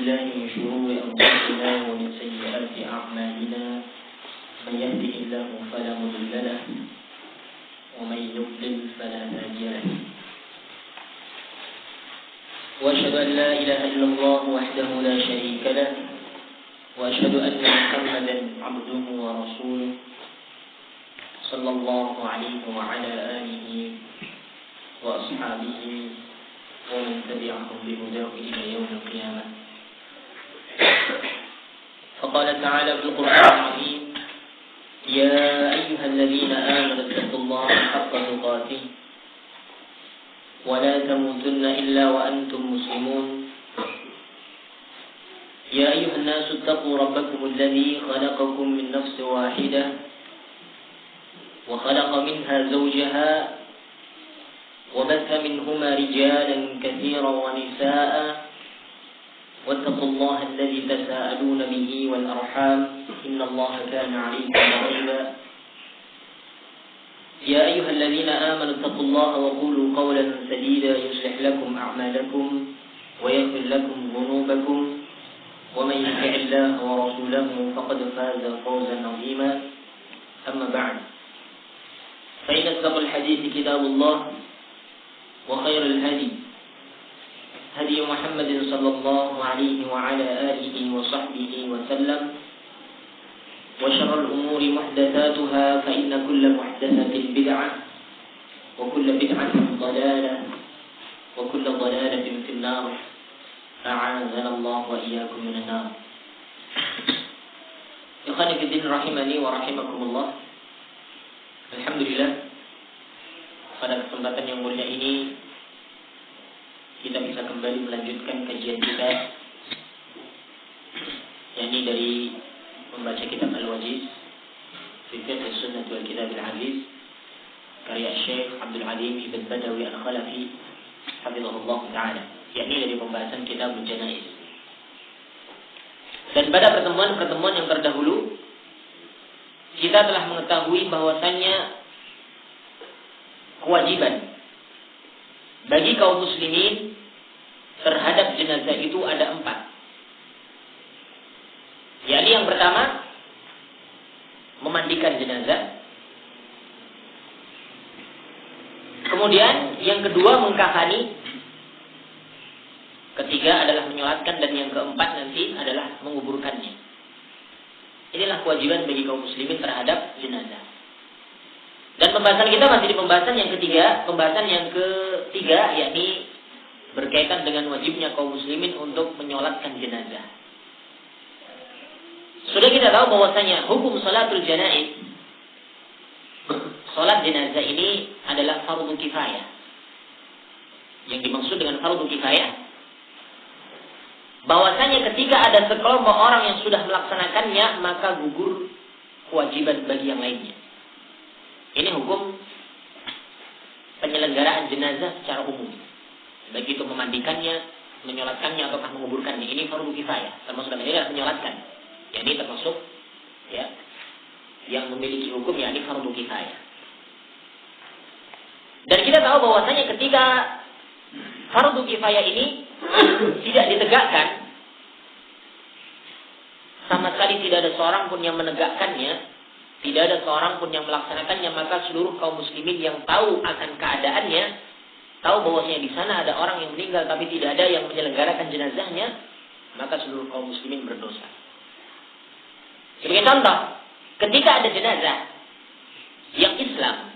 بالله من شرور أنفسنا ومن سيئات أعمالنا من يهده الله فلا مضل له ومن يضلل فلا هادي له وأشهد أن لا إله إلا الله وحده لا شريك له وأشهد أن محمدا عبده ورسوله صلى الله عليه وعلى آله وأصحابه ومن تبعهم بهداه إلى يوم القيامة. فقال تعالى في القرآن العظيم: يا أيها الذين آمنوا اتقوا الله حق تقاته ولا تموتن إلا وأنتم مسلمون. يا أيها الناس اتقوا ربكم الذي خلقكم من نفس واحدة وخلق منها زوجها وبث منهما رجالا كثيرا ونساء واتقوا الله الذي تساءلون به والأرحام إن الله كان عليكم رقيبا. يا أيها الذين آمنوا اتقوا الله وقولوا قولا سديدا يصلح لكم أعمالكم ويغفر لكم ذنوبكم ومن يطع الله ورسوله فقد فاز فوزا عظيما. أما بعد، فإن أصدق الحديث كتاب الله وخير الهدي هدي محمد صلى الله عليه وعلى آله وصحبه وسلم وشر الأمور محدثاتها فإن كل محدثة بدعة وكل بدعة ضلالة وكل ضلالة في النار أعاذنا الله وإياكم من النار. Ikhwani fi din rahimani wa rahimakumullah. Alhamdulillah, pada kesempatan yang mulia ini kita bisa kembali melanjutkan kajian kita, yakni dari membaca kitab Al-Wajiz fi Fiqh Sunnah wal Kitab Al-Aziz karya Syekh Abdul Alim Ibn Badawi Al-Khalafi hafizahullah ta'ala, yakni dari pembahasan kitab Janaiz. Dan pada pertemuan-pertemuan yang terdahulu kita telah mengetahui bahwasannya kewajiban bagi kaum muslimin terhadap jenazah itu ada 4. Yakni yang pertama, memandikan jenazah. Kemudian yang kedua, mengkafani. Ketiga adalah menyolatkan, dan yang keempat nanti adalah menguburkannya. Inilah kewajiban bagi kaum muslimin terhadap jenazah. Dan pembahasan kita masih di pembahasan yang ketiga. Pembahasan yang ketiga yakni berkaitan dengan wajibnya kaum muslimin untuk menyolatkan jenazah. Sudah kita tahu bahwasanya hukum salatul janaiz, salat jenazah ini adalah fardhu kifayah. Yang dimaksud dengan fardhu kifayah, bahwasanya ketika ada sekelompok orang yang sudah melaksanakannya, maka gugur kewajiban bagi yang lainnya. Ini hukum penyelenggaraan jenazah secara umum. Baik itu memandikannya, menyolatkannya, ataukah menguburkannya. Ini fardhu kifayah. Termasuk dalam ini adalah menyolatkan. Ini termasuk yang memiliki hukum, yakni fardhu kifayah. Dan kita tahu bahwasanya ketika fardhu kifayah ini tidak ditegakkan, sama sekali tidak ada seorang pun yang menegakkannya, tidak ada seorang pun yang melaksanakannya, maka seluruh kaum muslimin yang tahu akan keadaannya, tahu bahwasanya di sana ada orang yang meninggal tapi tidak ada yang menyelenggarakan jenazahnya, maka seluruh kaum muslimin berdosa. Sebagai contoh, ketika ada jenazah yang Islam,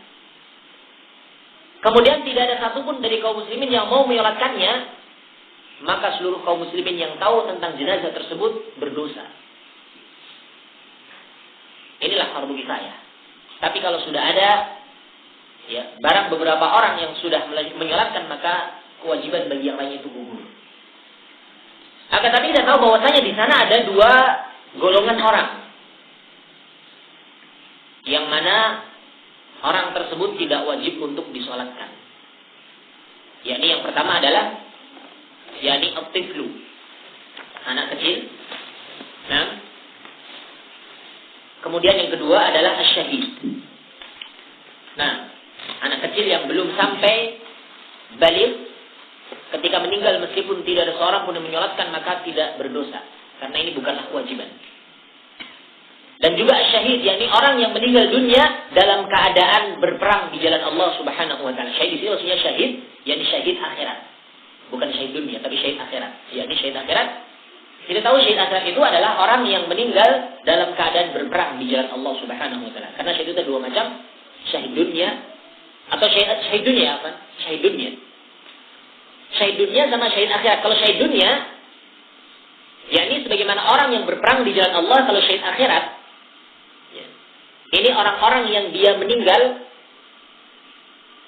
kemudian tidak ada satupun dari kaum muslimin yang mau menyolatkannya, maka seluruh kaum muslimin yang tahu tentang jenazah tersebut berdosa. Inilah fardhu kifayah. Tapi kalau sudah ada barang beberapa orang yang sudah menyolatkan, maka kewajiban bagi yang lain itu gugur. Akan tapi kita tahu bahwasanya di sana ada 2 golongan orang, yang mana orang tersebut tidak wajib untuk disolatkan. Yakni yang pertama adalah yakni at-tiflu, anak kecil. Nah, kemudian yang kedua adalah asy-syahid. Nah, anak kecil yang belum sampai baligh ketika meninggal meskipun tidak ada seorang pun yang menyolatkan maka tidak berdosa. Karena ini bukanlah kewajiban. Dan juga syahid, yakni orang yang meninggal dunia dalam keadaan berperang di jalan Allah Subhanahu wa taala. Syahid di sini maksudnya syahid, yakni syahid akhirat. Bukan syahid dunia, tapi syahid akhirat. Yakni syahid akhirat. Kita tahu syahid akhirat itu adalah orang yang meninggal dalam keadaan berperang di jalan Allah Subhanahu wa taala. Karena syahid itu ada dua macam, syahid dunia atau syahid dunia apa? Syahid dunia. Syahid dunia sama syahid akhirat. Kalau syahid dunia, yakni sebagaimana orang yang berperang di jalan Allah. Kalau syahid akhirat, ini orang-orang yang dia meninggal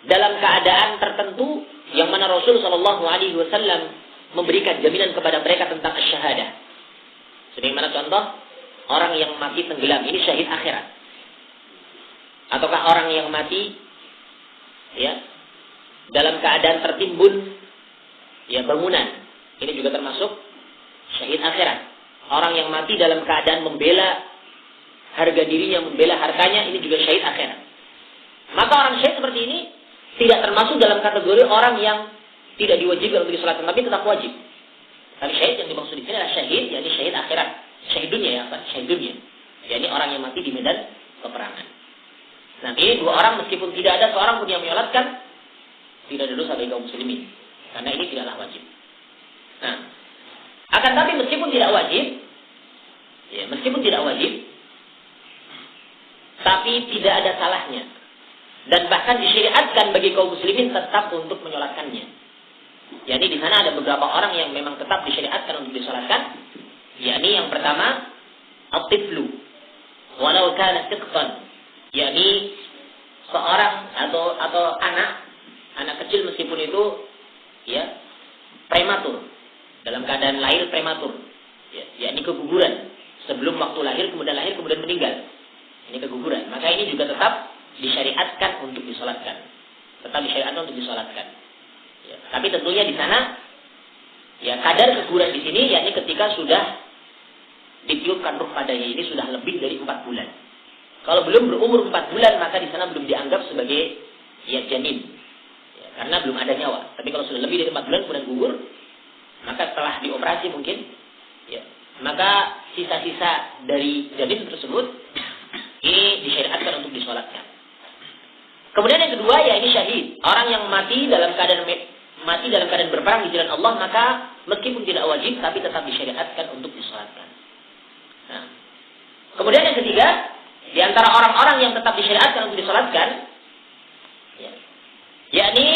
dalam keadaan tertentu yang mana Rasul Shallallahu Alaihi Wasallam memberikan jaminan kepada mereka tentang syahadah. Sebagaimana contoh orang yang mati tenggelam, ini syahid akhirat. Ataukah orang yang mati ya dalam keadaan tertimbun ya bangunan, ini juga termasuk syahid akhirat. Orang yang mati dalam keadaan membela harga dirinya, membela hartanya, ini juga syahid akhirat. Maka orang syahid seperti ini tidak termasuk dalam kategori orang yang tidak diwajibkan untuk disolatkan, tapi tetap wajib. Tapi syahid yang dimaksud di sini adalah syahid, yakni syahid akhirat. Syahid dunia ya, Pak, syahid dunia. Yakni orang yang mati di medan peperangan. Nah, ini dua orang meskipun tidak ada seorang pun yang menyolatkan, tidak ada dosa bagi kaum muslimin. Karena ini tidaklah wajib. Nah, akan tapi meskipun tidak wajib, tapi tidak ada salahnya. Dan bahkan disyariatkan bagi kaum muslimin tetap untuk menyolatkannya. Jadi di sana ada beberapa orang yang memang tetap disyariatkan untuk disolatkan. Yakni yang pertama, at-tiflu walau kana tiqtan. Yakni seorang atau anak kecil meskipun itu ya prematur, dalam keadaan lahir prematur. Yakni keguguran sebelum waktu lahir kemudian meninggal. Ini keguguran. Maka ini juga tetap disyariatkan untuk disolatkan. Ya, tapi tentunya di sana, ya kadar keguguran di sini, yakni ketika sudah ditiupkan ruh padanya, ini sudah lebih dari 4 bulan. Kalau belum berumur 4 bulan, maka di sana belum dianggap sebagai ya janin. Ya, karena belum ada nyawa. Tapi kalau sudah lebih dari 4 bulan kemudian gugur, maka setelah dioperasi mungkin, ya, maka sisa-sisa dari janin tersebut ini disyariatkan untuk disolatkan. Kemudian yang kedua ya ini syahid, orang yang mati dalam keadaan berperang di jalan Allah, maka meskipun tidak wajib tapi tetap disyariatkan untuk disolatkan. Nah, kemudian yang ketiga, di antara orang-orang yang tetap disyariatkan untuk disolatkan, yakni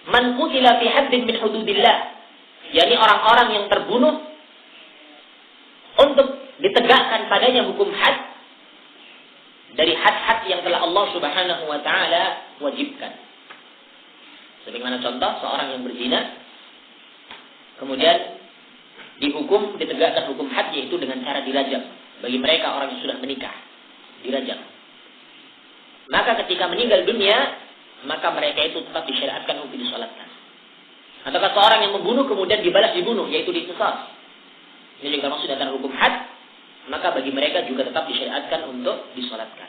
man qutila fi haddin min hududillah, yakni orang-orang yang terbunuh untuk ditegakkan padanya hukum had dari had-had yang telah Allah Subhanahu wa taala wajibkan. Sebagaimana contoh seorang yang berzina kemudian ditegakkan hukum had, yaitu dengan cara dirajam. Bagi mereka orang yang sudah menikah, dirajam. Maka ketika meninggal dunia, maka mereka itu tetap disyariatkan untuk disolatkan. Ataukah seorang yang membunuh kemudian dibalas dibunuh, yaitu diqisas. Ini juga maksud datang hukum had, maka bagi mereka juga tetap disyariatkan untuk disolatkan.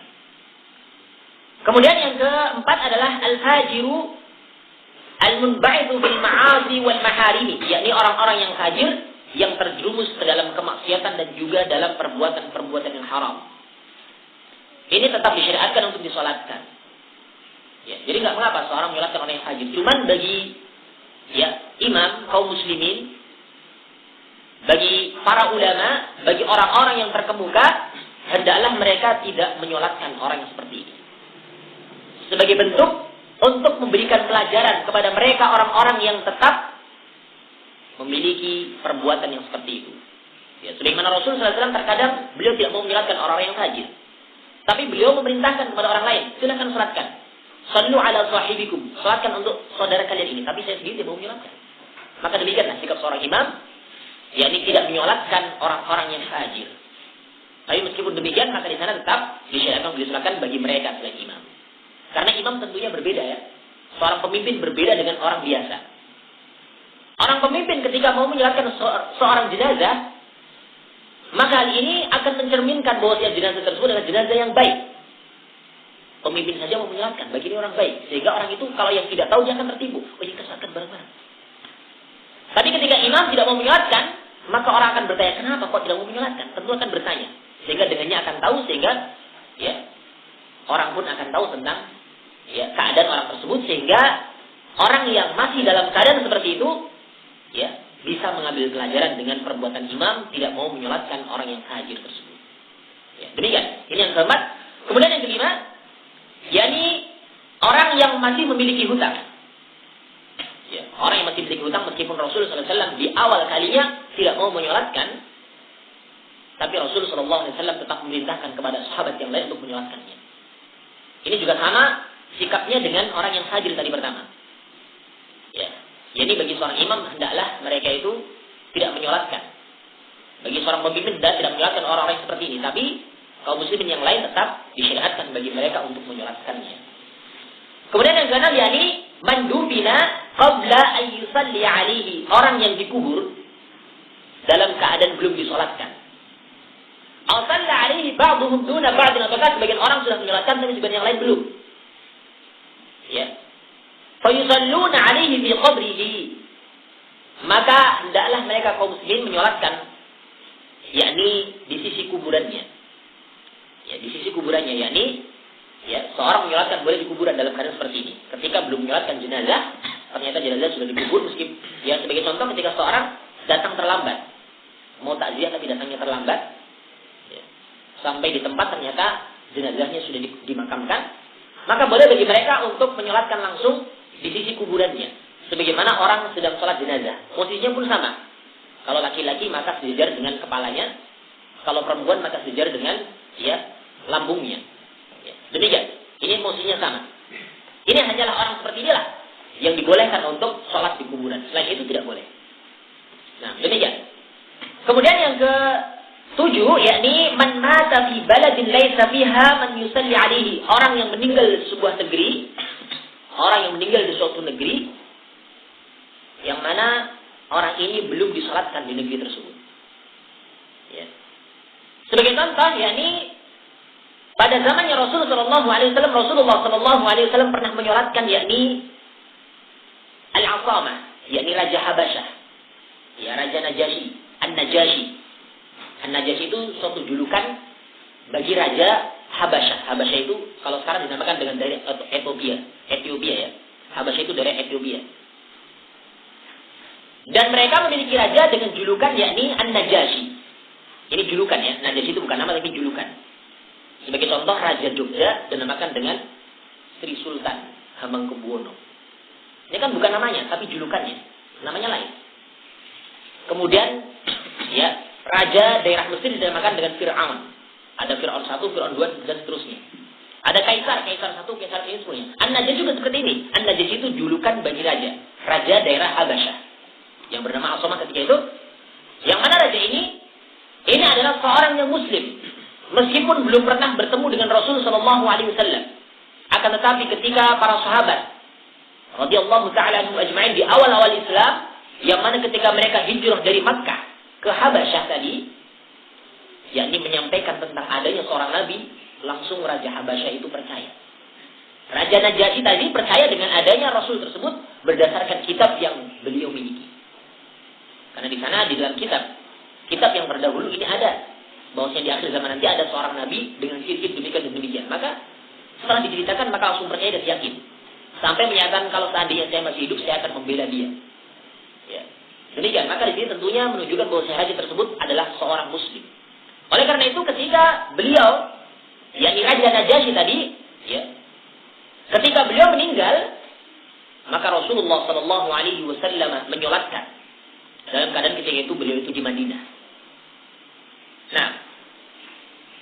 Kemudian yang keempat adalah al-fajiru al-munba'ithu bil ma'asi wal maharimi, yakni orang-orang yang fajir yang terjerumus ke dalam kemaksiatan dan juga dalam perbuatan-perbuatan yang haram. Ini tetap disyariatkan untuk disolatkan. Ya, jadi nggak mengapa seorang menyolatkan orang yang fajir. Cuman bagi ya imam kaum muslimin, bagi para ulama, bagi orang-orang yang terkemuka, hendaklah mereka tidak menyolatkan orang yang seperti ini. Sebagai bentuk untuk memberikan pelajaran kepada mereka orang-orang yang tetap memiliki perbuatan yang seperti itu. Ya, sebagaimana Rasul SAW terkadang beliau tidak mau menyolatkan orang-orang yang fajir, tapi beliau memerintahkan kepada orang lain, silakan salatkan. Sallu ala sahibikum, salatkan untuk saudara kalian ini, tapi saya sendiri tidak mau menyolatkan. Maka demikianlah sikap seorang imam, yakni tidak menyolatkan orang-orang yang fajir. Tapi meskipun demikian, maka di sana tetap disyariatkan disolatkan bagi mereka selain imam. Karena imam tentunya berbeda ya. Seorang pemimpin berbeda dengan orang biasa. Orang pemimpin ketika mau menyolatkan seorang jenazah, maka hal ini akan mencerminkan bahwa jenazah tersebut adalah jenazah yang baik. Pemimpin saja mau menyolatkan, bagi ini orang baik. Sehingga orang itu kalau yang tidak tahu dia akan tertipu. Oh, kita sholatkan bareng-bareng. Tapi ketika imam tidak mau menyolatkan, maka orang akan bertanya, kenapa kok tidak mau menyolatkan? Tentu akan bertanya. Sehingga dengannya akan tahu, sehingga ya orang pun akan tahu tentang ya keadaan orang tersebut, sehingga orang yang masih dalam keadaan seperti itu ya bisa mengambil pelajaran dengan perbuatan imam tidak mau menyolatkan orang yang hajir tersebut. Ya, demikian. Ini yang keempat. Kemudian yang kelima, yakni orang yang masih memiliki hutang. Ya, orang yang masih memiliki hutang meskipun Rasulullah SAW di awal kalinya tidak mau menyolatkan, tapi Rasulullah SAW tetap memerintahkan kepada sahabat yang lain untuk menyolatkannya. Ini juga sama sikapnya dengan orang yang hajir tadi pertama. Ya, jadi bagi seorang imam hendaklah mereka itu tidak menyolatkan. Bagi seorang pemimpin tidak menyolatkan orang-orang seperti ini, tapi kaum muslimin yang lain tetap disyariatkan bagi mereka untuk menyolatkannya. Kemudian yang keenam yakni mandubina qabla an yusalli alaihi, orang yang dikubur dalam keadaan belum disolatkan. Aw salla alaihi ba'dhum duna ba'din, ataukah sebagian orang sudah menyolatkan tapi sebagian yang lain belum. Ya. Fa yusalluna alaihi fi qabrihi, maka hendaklah mereka kaum muslimin menyolatkan yakni di sisi kuburannya. Ya, di sisi kuburannya yakni ya, seorang menyolatkan boleh di kuburan dalam keadaan seperti ini. Ketika belum menyolatkan jenazah, ternyata jenazah sudah dikubur, meskipun ya sebagai contoh ketika seorang datang terlambat, mau takziah tapi datangnya terlambat, ya, sampai di tempat ternyata jenazahnya sudah dimakamkan, maka boleh bagi mereka untuk menyolatkan langsung di sisi kuburannya. Sebagaimana orang sedang sholat jenazah, posisinya pun sama. Kalau laki-laki maka sejajar dengan kepalanya, kalau perempuan maka sejajar dengan ya lambungnya. Ya, demikian. Ini posisinya sama. Ini hanyalah orang seperti inilah yang dibolehkan untuk sholat di kuburan. Selain itu tidak boleh. Nah, demikian. Kemudian yang ke-7 yakni man mata fi baladin laisa fiha man yusalli alaihi, orang yang meninggal di sebuah negeri, orang yang meninggal di suatu negeri yang mana orang ini belum disalatkan di negeri tersebut. Ya. Sebagai contoh, yakni pada zamannya Rasulullah SAW pernah menyolatkan yakni Al-Asamah, yakni Raja Habasyah, ya Raja Najasyi, An-Najasyi. An-Najasyi itu suatu julukan bagi Raja Habasyah. Habasyah itu kalau sekarang dinamakan dengan daerah Ethiopia ya. Habasyah itu daerah Ethiopia. Dan mereka memiliki raja dengan julukan yakni An-Najasyi. Ini julukan ya, Najasyi itu bukan nama tapi julukan. Sebagai contoh Raja Jogja dinamakan dengan Sri Sultan Hamengkubuwono. Ini kan bukan namanya tapi julukannya, namanya lain. Kemudian ya Raja daerah Mesir dinamakan dengan Fir'aun. Ada Fir'aun 1, Fir'aun 2 dan seterusnya. Ada Kaisar 1, Kaisar ini semuanya. An-Najasyi juga seperti ini. An-Najasyi itu julukan bagi raja daerah Habasyah yang bernama Al-Somah ketika itu. Yang mana raja ini adalah seorang yang muslim, meskipun belum pernah bertemu dengan Rasul sallallahu alaihi wasallam. Akan tetapi ketika para sahabat radhiyallahu taala anhum ajma'in di awal-awal Islam, yang mana ketika mereka hijrah dari Makkah ke Habasyah tadi, yakni menyampaikan tentang adanya seorang nabi, langsung Raja Habasyah itu percaya. Raja Najasyi tadi percaya dengan adanya Rasul tersebut berdasarkan kitab yang beliau miliki. Karena di sana di dalam kitab yang terdahulu ini ada bahwasanya di akhir zaman nanti ada seorang nabi dengan ciri-ciri demikian dan demikian. Maka setelah diceritakan maka langsung percaya dan yakin. Sampai menyatakan kalau seandainya saya masih hidup saya akan membela dia. Ya. Demikian. Maka di sini tentunya menunjukkan bahwa raja tersebut adalah seorang muslim. Oleh karena itu ketika beliau yakni Raja Najasyi tadi, ya, ketika beliau meninggal, maka Rasulullah sallallahu alaihi wasallam menyolatkan. Dalam keadaan ketika itu beliau itu di Madinah. Nah,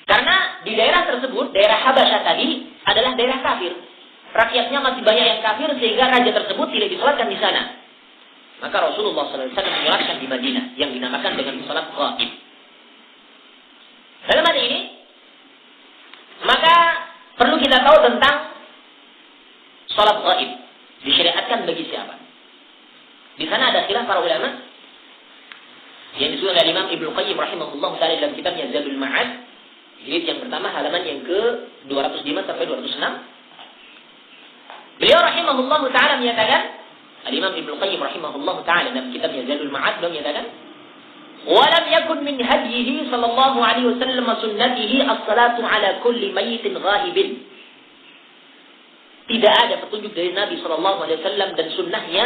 karena di daerah tersebut, daerah Habasyah tadi adalah daerah kafir. Rakyatnya masih banyak yang kafir sehingga raja tersebut tidak disolatkan di sana. Maka Rasulullah SAW menyolatkan di Madinah yang dinamakan dengan salat ghaib. Dalam hal ini, maka perlu kita tahu tentang salat ghaib. Disyariatkan bagi siapa? Di sana ada khilaf para ulama yang disusun oleh Imam Ibnu Qayyim rahimahullah taala dalam kitabnya Zadul Ma'ad, jilid yang pertama halaman yang ke-205 sampai 206. Beliau rahimahullah taala menyatakan Al-Imam Ibnu Qayyim rahimahullah ta'ala dalam kitabnya Zadul Ma'ad beliau menyatakan, "Walam yakun min hadyihi sallallahu alaihi wasallam sunnatihi as-salatu ala kulli mayyitin ghaibin." Tidak ada petunjuk dari Nabi sallallahu alaihi wasallam dan sunnahnya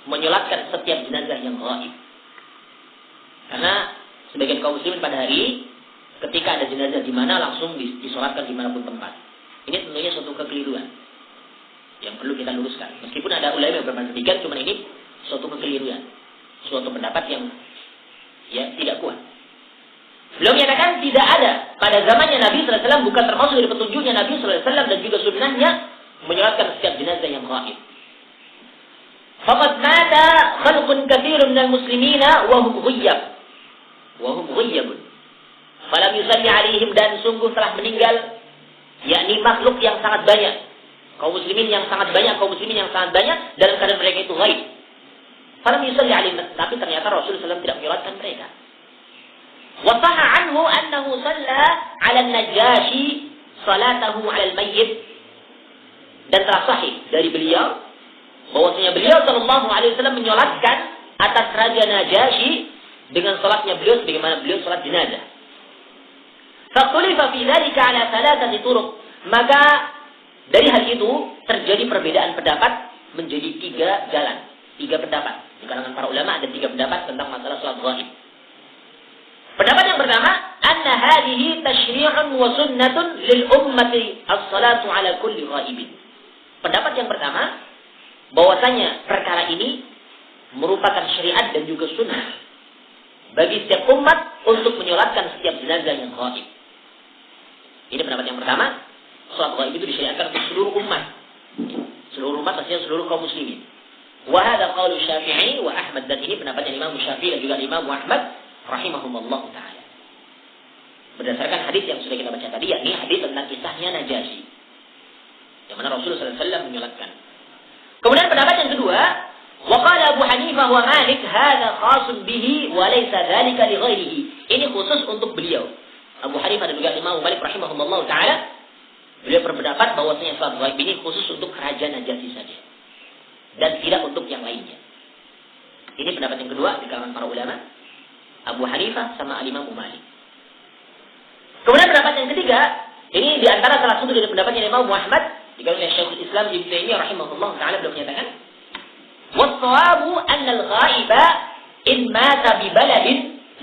menyolatkan setiap jenazah yang ghaib. Karena sebagian kaum muslimin pada hari ketika ada jenazah di mana langsung disolatkan dimanapun tempat. Ini tentunya suatu kekeliruan yang perlu kita luruskan. Meskipun ada ulama yang berpendapat demikian, cuma ini suatu kekeliruan, suatu pendapat yang tidak kuat. Beliau menyatakan tidak ada pada zamannya Nabi sallallahu alaihi wasallam, bukan termasuk dari petunjuknya Nabi sallallahu alaihi wasallam dan juga sunnahnya menyolatkan setiap jenazah yang ghaib. Faqad mata khalqun katsirun minal muslimina wa hum ghayyabun. Falam yusalli alaihim, dan sungguh telah meninggal yakni makhluk yang sangat banyak. Kaum muslimin yang sangat banyak dalam keadaan mereka itu ghaib. Falam yusalli alaihim, tapi ternyata Rasulullah SAW tidak menyolatkan mereka. Wa sahha anhu annahu shalla 'ala an-Najashi salatahu 'ala al-mayyit. Dan telah sahih dari beliau bahwasanya beliau sallallahu alaihi wasallam menyolatkan atas Raja Najasyi dengan salatnya beliau sebagaimana beliau salat jenazah. Faqulifa fi dzalika 'ala thalathati turuq. Maka dari hal itu terjadi perbedaan pendapat menjadi 3 jalan, 3 pendapat. Di kalangan para ulama ada 3 pendapat tentang masalah salat ghaib. Pendapat yang pertama, anna hadhihi tasyri'un wa sunnatun lil ummati as-salatu 'ala kulli ghaibin. Pendapat yang pertama, bahwasanya perkara ini merupakan syariat dan juga sunnah bagi setiap umat untuk menyolatkan setiap jenazah yang ghaib. Ini pendapat yang pertama, salat ghaib itu disyariatkan untuk seluruh umat. Seluruh umat maksudnya seluruh kaum muslimin. Wa hadza qaulu Syafi'i wa Ahmad, dan ini pendapatnya Imam Syafi'i dan juga Imam Ahmad rahimahumullah taala. Berdasarkan hadis yang sudah kita baca tadi, yakni hadis tentang kisahnya Najasyi, yang mana Rasulullah SAW menyolatkan. Kemudian pendapat yang kedua, wa qala Abu Hanifah wa Malik hadza khasun bihi wa laysa dzalika li ghairihi. Ini khusus untuk beliau. Abu Hanifah dan juga Imam Malik rahimahumullah taala, beliau berpendapat bahwasanya salat ghaib ini khusus untuk Raja Najasyi saja dan tidak untuk yang lainnya. Ini pendapat yang kedua di kalangan para ulama, Abu Hanifah sama Imam Malik. Kemudian pendapat yang ketiga, ini di antara salah satu dari pendapatnya Imam Muhammad, dikatakan oleh Syekhul Islam Ibnu Taimiyah rahimahullah taala, beliau menyatakan, "Was-shawabu anna al-ghaiba in mata bi baladin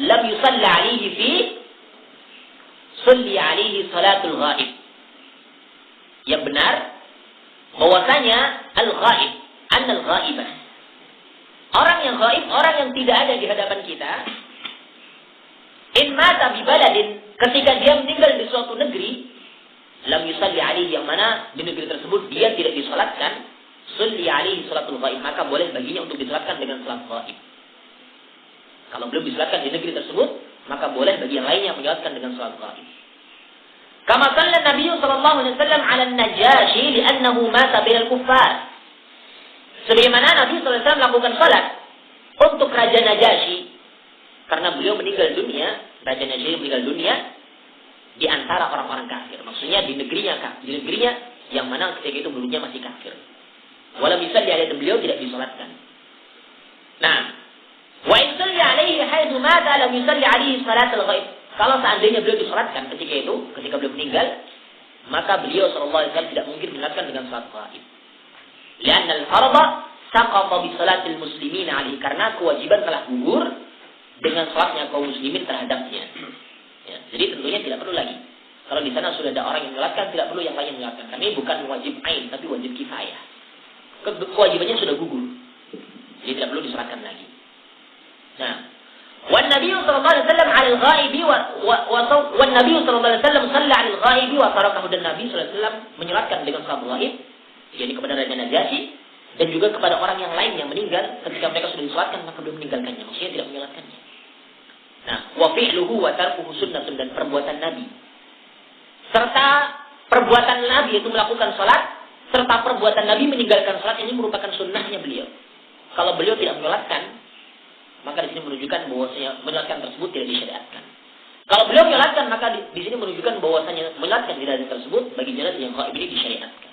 lam yusalli alaihi fi sulli alaihi salatul ghaib." Yang benar bahwasanya al-ghaib, anna al-ghaibah, orang yang ghaib, orang yang tidak ada di hadapan kita, in mata bi baladin, ketika dia meninggal di suatu negeri, lam yusalli alaihi, yang mana di negeri tersebut dia tidak disolatkan, sulli alaihi salatul ghaib, maka boleh baginya untuk disolatkan dengan salat ghaib. Kalau belum disolatkan di negeri tersebut, maka boleh bagi yang lainnya menyolatkan dengan salat ghaib. Kama shalla Nabi sallallahu alaihi wasallam 'ala an-Najasyi li'annahu mata bainal kuffar. Sebagaimana Nabi sallallahu alaihi wasallam melakukan salat untuk Raja Najasyi karena beliau meninggal dunia, Raja Najasyi meninggal dunia di antara orang-orang kafir. Maksudnya di negerinya yang mana ketika itu penduduknya masih kafir. Walau bisa di ayat beliau tidak disolatkan. Nah, wa in salli alaihi haitsu mata lam yusalli alaihi salatul ghaib. Kalau seandainya beliau disolatkan ketika beliau meninggal, maka beliau sallallahu alaihi wasallam tidak mungkin menyolatkan dengan salat ghaib. Lianna al-fardha saqata bi salatil muslimin alaihi, karena kewajiban telah gugur dengan salatnya kaum muslimin terhadapnya. Ya, jadi tentunya tidak perlu lagi. Kalau di sana sudah ada orang yang menyolatkan, tidak perlu yang lain menyolatkan. Kami bukan wajib ain, tapi wajib kifayah. Kewajibannya sudah gugur, jadi tidak perlu disolatkan lagi. Nah, wan Nabi sallallahu alaihi wasallam 'ala al-ghaibi wan Nabi sallallahu alaihi wasallam shalla 'ala al-ghaibi wa tarakahu, dan Nabi sallallahu alaihi wasallam menyolatkan dengan salat ghaib, yakni kepada Raja Najasyi dan juga kepada orang yang lain yang meninggal ketika mereka sudah disolatkan maka belum meninggalkannya, maksudnya tidak menyolatkannya. Nah, wa fi'luhu wa tarkuhu sunnatun, dan perbuatan Nabi serta perbuatan Nabi itu melakukan salat serta perbuatan Nabi meninggalkan salat ini merupakan sunnahnya beliau. Kalau beliau tidak menyolatkan, maka di sini menunjukkan bahwasanya menyolatkan tersebut tidak disyariatkan. Kalau beliau menyolatkan, maka di sini menunjukkan bahwasanya menyolatkan jenazah tersebut bagi jenazah yang ghaib ini disyariatkan.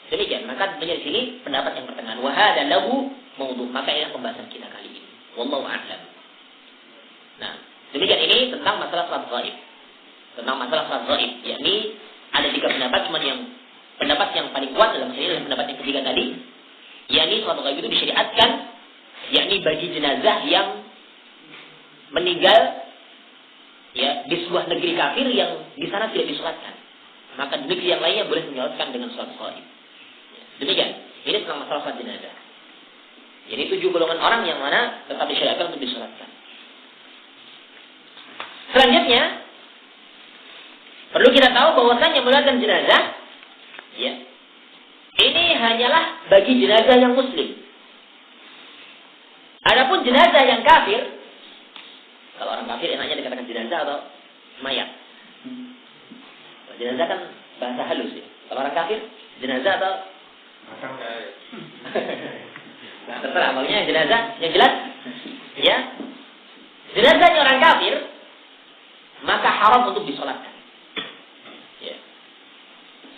Demikian, maka tentunya di sini pendapat yang pertengahan. Wa hadza lahu maudhu. Maka ini pembahasan kita kali ini. Wallahu a'lam. Nah, demikian ini tentang masalah salat ghaib. Tentang masalah salat ghaib, yakni ada 3 pendapat, cuman yang pendapat yang paling kuat dalam sini adalah pendapat yang ketiga tadi, yakni salat ghaib itu disyariatkan, yakni bagi jenazah yang meninggal ya di sebuah negeri kafir yang di sana tidak disolatkan. Maka di negeri yang lainnya boleh menyolatkan dengan salat ghaib. Demikian. Ini tentang masalah salat jenazah. Jadi 7 golongan orang yang mana tetap disyariatkan untuk disolatkan. Selanjutnya, perlu kita tahu bahwasanya menyolatkan jenazah, ya, ini hanyalah bagi jenazah yang muslim. Adapun jenazah yang kafir, kalau orang kafir enaknya dikatakan jenazah atau mayat. Jenazah kan bahasa halus ya. Kalau orang kafir, jenazah atau nah, terserah makanya jenazah yang jelas, ya. Jenazahnya orang kafir, maka haram untuk disolatkan. Ya.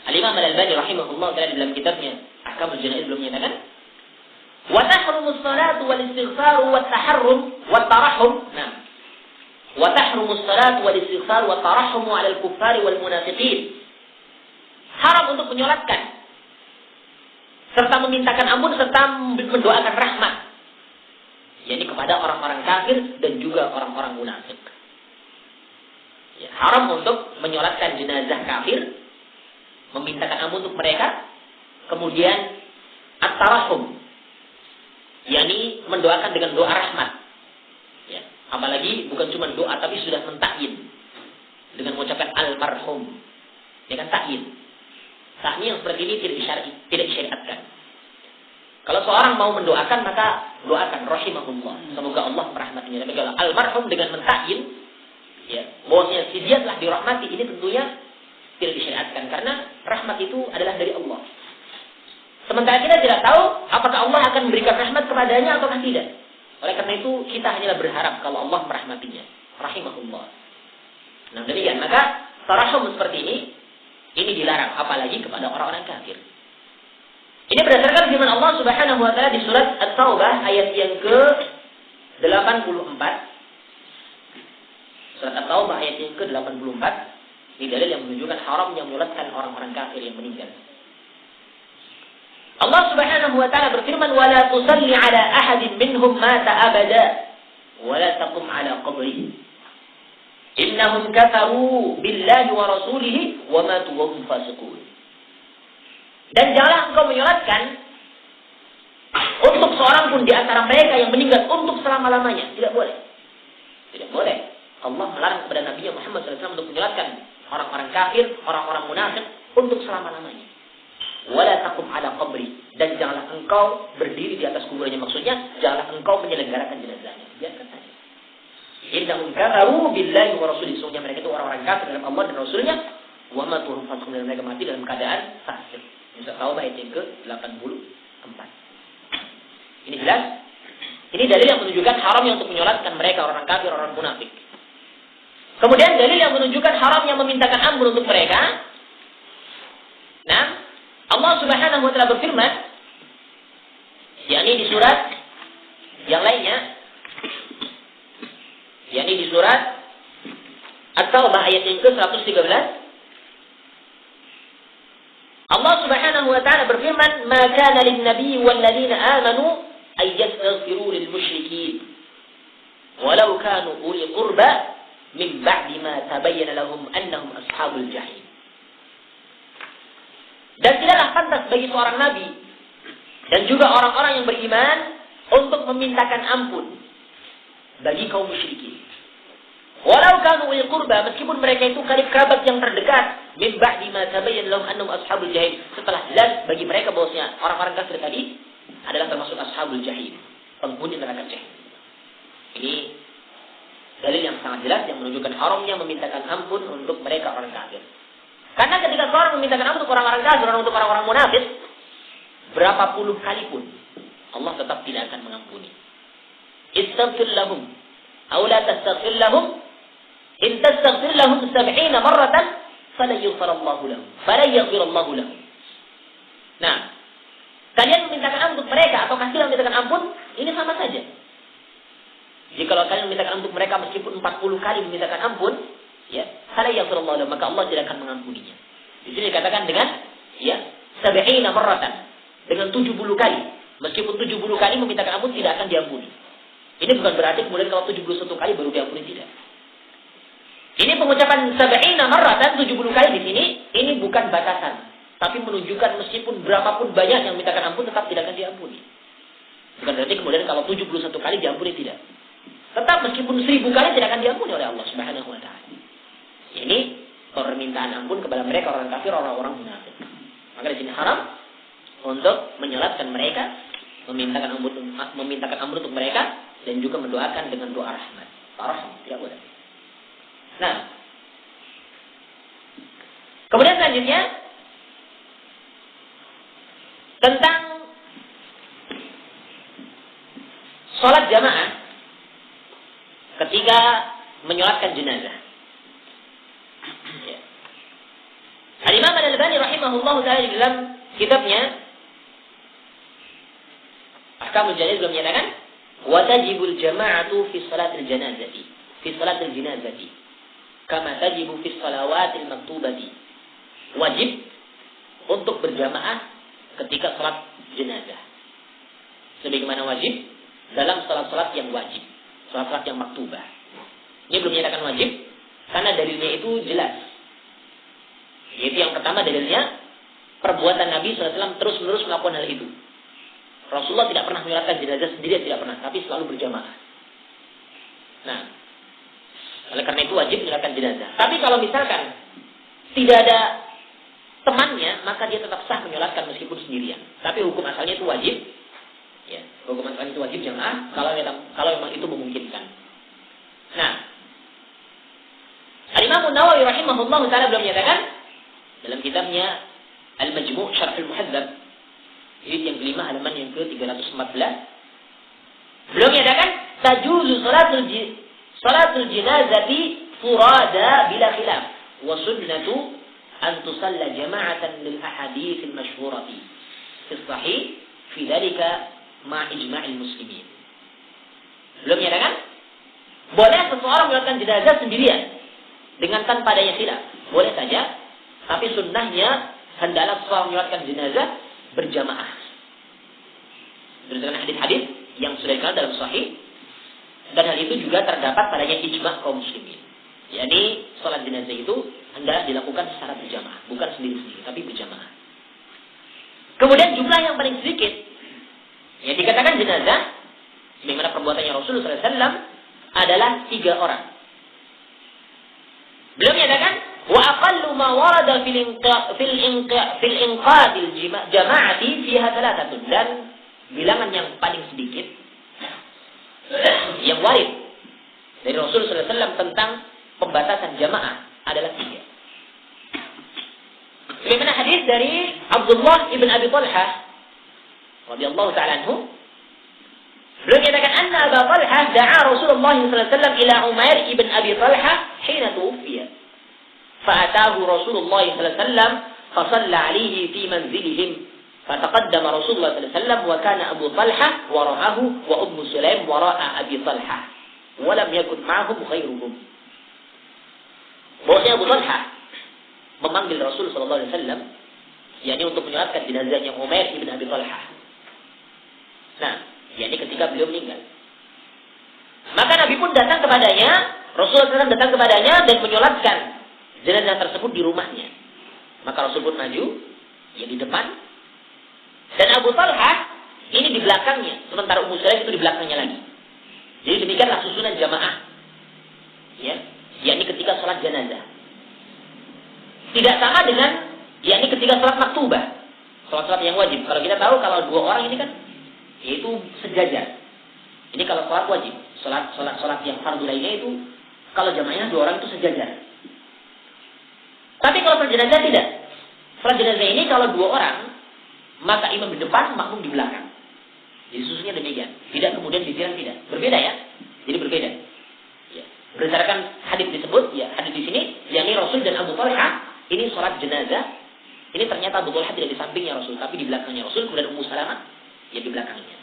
Al-Imam Al-Albani rahimahullah taala dalam kitabnya Ahkamul Janaiz belum menyatakan wa tahrumus salatu wal istighfar wa taharrum wa tarahhum. Nah. Wa tahrumus salatu wal istighfar wa tarahhum 'ala al-kuffar wal munafiqin. Haram untuk menyolatkan serta memintakan ampun serta mendoakan rahmat, yakni kepada orang-orang kafir dan juga orang-orang munafik. Ya, haram untuk menyolatkan jenazah kafir, memintakan ampun untuk mereka, kemudian at-tarahum, yakni mendoakan dengan doa rahmat. Ya, apalagi bukan cuma doa tapi sudah mentakyin dengan mengucapkan almarhum, dengan takyin. Takyin yang seperti ini tidak disyariatkan. Kalau seorang mau mendoakan maka doakan rahimahullah, semoga Allah merahmatinya. Tapi kalau almarhum dengan mentakyin, ya, bahwasanya si dia telah dirahmati, ini tentunya tidak disyariatkan karena rahmat itu adalah dari Allah. Sementara kita tidak tahu apakah Allah akan memberikan rahmat kepadanya atau tidak. Oleh karena itu kita hanyalah berharap kalau Allah merahmatinya, rahimahullah. Nah, demikian maka tarahum seperti ini dilarang apalagi kepada orang-orang kafir. Ini berdasarkan firman Allah Subhanahu wa taala di surat At-Taubah ayat yang ke-84. Surat At-Taubah ayat yang ke-84. Ini dalil yang menunjukkan haramnya menyolatkan orang-orang kafir yang meninggal. Allah Subhanahu wa taala berfirman, "Wa la tusalli 'ala ahadin minhum mata abada wa la taqum 'ala qabrihi. Innahum kafaru billahi wa rasulihi wa matu wa hum fasiqun." Dan janganlah engkau menyolatkan untuk seorang pun di antara mereka yang meninggal untuk selama-lamanya. Tidak boleh. Tidak boleh. Allah melarang kepada Nabi Muhammad SAW untuk menyolatkan orang-orang kafir, orang-orang munafik untuk selama-lamanya. Wala taqum ala qabri, dan janganlah engkau berdiri di atas kuburannya, maksudnya janganlah engkau menyelenggarakan jenazahnya. Biarkan saja. Innahum kafaru billahi wa rasulihi, sesungguhnya mereka itu orang-orang kafir dalam Allah dan Rasulnya, wa matu hum fasiqun, dan mereka mati dalam keadaan fasik. Surah Taubah ayat yang ke-84. Ini jelas. Ini dalil yang menunjukkan haramnya untuk menyolatkan mereka orang kafir, orang munafik. Kemudian dalil yang menunjukkan haramnya memintakan ampun untuk mereka. Nah, Allah Subhanahu wa taala berfirman, yakni di surat yang lainnya, yakni di surat At-Taubah ayat yang ke-113. Allah Subhanahu wa taala berfirman, "Ma kana lin-nabiy wal ladzina amanu ay yastaghfiru lil musyrikeen walau kanu uli qurba min ba'di ma tabayyana lahum annahum ashabul jahim." Dan tidaklah pantas bagi seorang nabi dan juga orang-orang yang beriman untuk memintakan ampun bagi kaum musyrikin. Walau kanu uli qurba, meskipun mereka itu karib kerabat yang terdekat, min ba'di ma tabayyana lahum annahum ashabul jahim, setelah jelas bagi mereka bahwasanya orang-orang kafir tadi adalah termasuk ashabul jahim, penghuni neraka jahim. Ini dalil yang sangat jelas yang menunjukkan haramnya memintakan ampun untuk mereka orang kafir. Karena ketika seorang memintakan ampun untuk orang-orang kafir, untuk orang-orang munafik, berapa puluh kali pun Allah tetap tidak akan mengampuni. Istaghfir lahum aw la tastaghfir lahum, in tastaghfir lahum 70 marratan fala yaghfir Allahu lahum. Fala yaghfir Allahu lahum. Nah, kalian memintakan ampun untuk mereka atau kalian memintakan ampun, ini sama saja. Jika kalian memintakan ampun untuk mereka meskipun 40 kali memintakan ampun, ya, fala yaghfirullahu lahum, maka Allah tidak akan mengampuninya. Di sini dikatakan dengan ya, 70 marratan, dengan 70 kali. Meskipun 70 kali memintakan ampun tidak akan diampuni. Ini bukan berarti kemudian kalau 71 kali baru diampuni, tidak. Ini pengucapan 70 marratan, 70 kali di sini, ini bukan batasan, tapi menunjukkan meskipun berapapun banyak yang memintakan ampun tetap tidak akan diampuni. Bukan berarti kemudian kalau 71 kali diampuni, tidak. Tetap meskipun 1000 kali tidak akan diampuni oleh Allah Subhanahu wa taala. Ini permintaan ampun kepada mereka orang kafir, orang-orang munafik. Maka di sini haram untuk menyolatkan mereka, memintakan ampun untuk mereka, dan juga mendoakan dengan doa rahmat. Rahmat tidak boleh. Nah, kemudian selanjutnya tentang sholat jamaah ketika menyolatkan jenazah. Al-Imam Al-Albani rahimahullah ta'ala di dalam kitabnya Ahkamul Janaiz belum menyatakan wa tajibul jama'atu fi salatil janazati kama tajibu fi salawatil maktubati. Wajib untuk berjamaah ketika salat jenazah. Sebagaimana wajib dalam salat-salat yang wajib, salat-salat yang maktubah. Ini belum menyatakan wajib karena dalilnya itu jelas. Yaitu yang pertama dalilnya perbuatan Nabi SAW terus-menerus melakukan hal itu. Rasulullah tidak pernah menyolatkan jenazah sendiri, tidak pernah, tapi selalu berjamaah. Nah, oleh karena itu wajib menyolatkan jenazah. Tapi kalau misalkan tidak ada temannya, maka dia tetap sah menyolatkan meskipun sendirian. Tapi hukum asalnya itu wajib. Ya, hukum asalnya itu wajib jamaah kalau memang itu memungkinkan. Nah, Al-Imam An-Nawawi rahimahullah ta'ala belum menyatakan dalam kitabnya Al-Majmu' Syarh Al-Muhadzab, jilid yang kelima halaman yang ke-314, beliau menyatakan tajuzu salatul janazati furada bila khilaf wa sunnatu an tusalla jama'atan lil ahadits al mashhurati fi sahih fi dhalika ma ijma'il muslimin. Beliau menyatakan boleh seseorang menyolatkan jenazah sendirian dengan tanpa adanya khilaf, boleh saja, tapi sunnahnya hendaklah seseorang menyolatkan jenazah berjamaah. Berdasarkan hadis-hadis yang sudah dikenal dalam sahih, dan hal itu juga terdapat padanya ijma' kaum muslimin. Jadi salat jenazah itu hendaklah dilakukan secara berjamaah, bukan sendiri-sendiri, tapi berjamaah. Kemudian jumlah yang paling sedikit yang dikatakan jenazah, sebagaimana perbuatannya Rasulullah SAW, adalah 3 orang. Beliau menyatakan wa aqallu ma warada fil inqadil jama'ati fiha thalathatun, dan bilangan yang paling sedikit yang warid dari Rasulullah SAW tentang pembatasan jamaah adalah 3. Bagaimana hadis dari Abdullah ibn Abi Talha radhiyallahu ta'ala anhu, beliau menyatakan anna Abu Talha da'a Rasulullah SAW ila Umair ibn Abi Talha hina tuwfiya. Fa'atahu Rasulullah SAW fasalla alaihi fi manzilihim. فتقدم رسول الله صلى الله عليه وسلم وكان أبو طلحة وراءه وأم سليم وراء أبي طلحة ولم يكن معهم غيرهم. Bahwasanya Abu Talha memanggil Rasul sallallahu alaihi wasallam, yakni untuk menyolatkan jenazahnya Umair ibn Abi Talha. Nah, yakni ketika beliau meninggal. Maka Nabi pun datang kepadanya, Rasulullah SAW datang kepadanya dan menyolatkan jenazah tersebut di rumahnya. Maka Rasul pun maju, ya di depan. Dan Abu Talha ini di belakangnya, sementara Ummu Sulaim itu di belakangnya lagi. Jadi demikianlah susunan jamaah. Ya, yakni ketika salat jenazah. Tidak sama dengan yakni ketika salat maktubah, salat-salat yang wajib. Kalau kita tahu kalau 2 orang ini kan yaitu sejajar. Ini kalau salat wajib, salat yang fardu lainnya itu kalau jamaahnya 2 orang itu sejajar. Tapi kalau salat jenazah tidak. Salat jenazah ini kalau 2 orang, maka imam di depan, makmum di belakang. Jadi susunnya demikian. Tidak kemudian ditilang, tidak. Berbeda ya. Jadi berbeda. Ya. Berdasarkan hadis disebut, ya hadis di sini, yakni Rasul dan Abu Talha ini sholat jenazah Ini ternyata Abu Talha tidak di sampingnya Rasul, tapi di belakangnya Rasul, kemudian Ummu Salamah ya di belakangnya.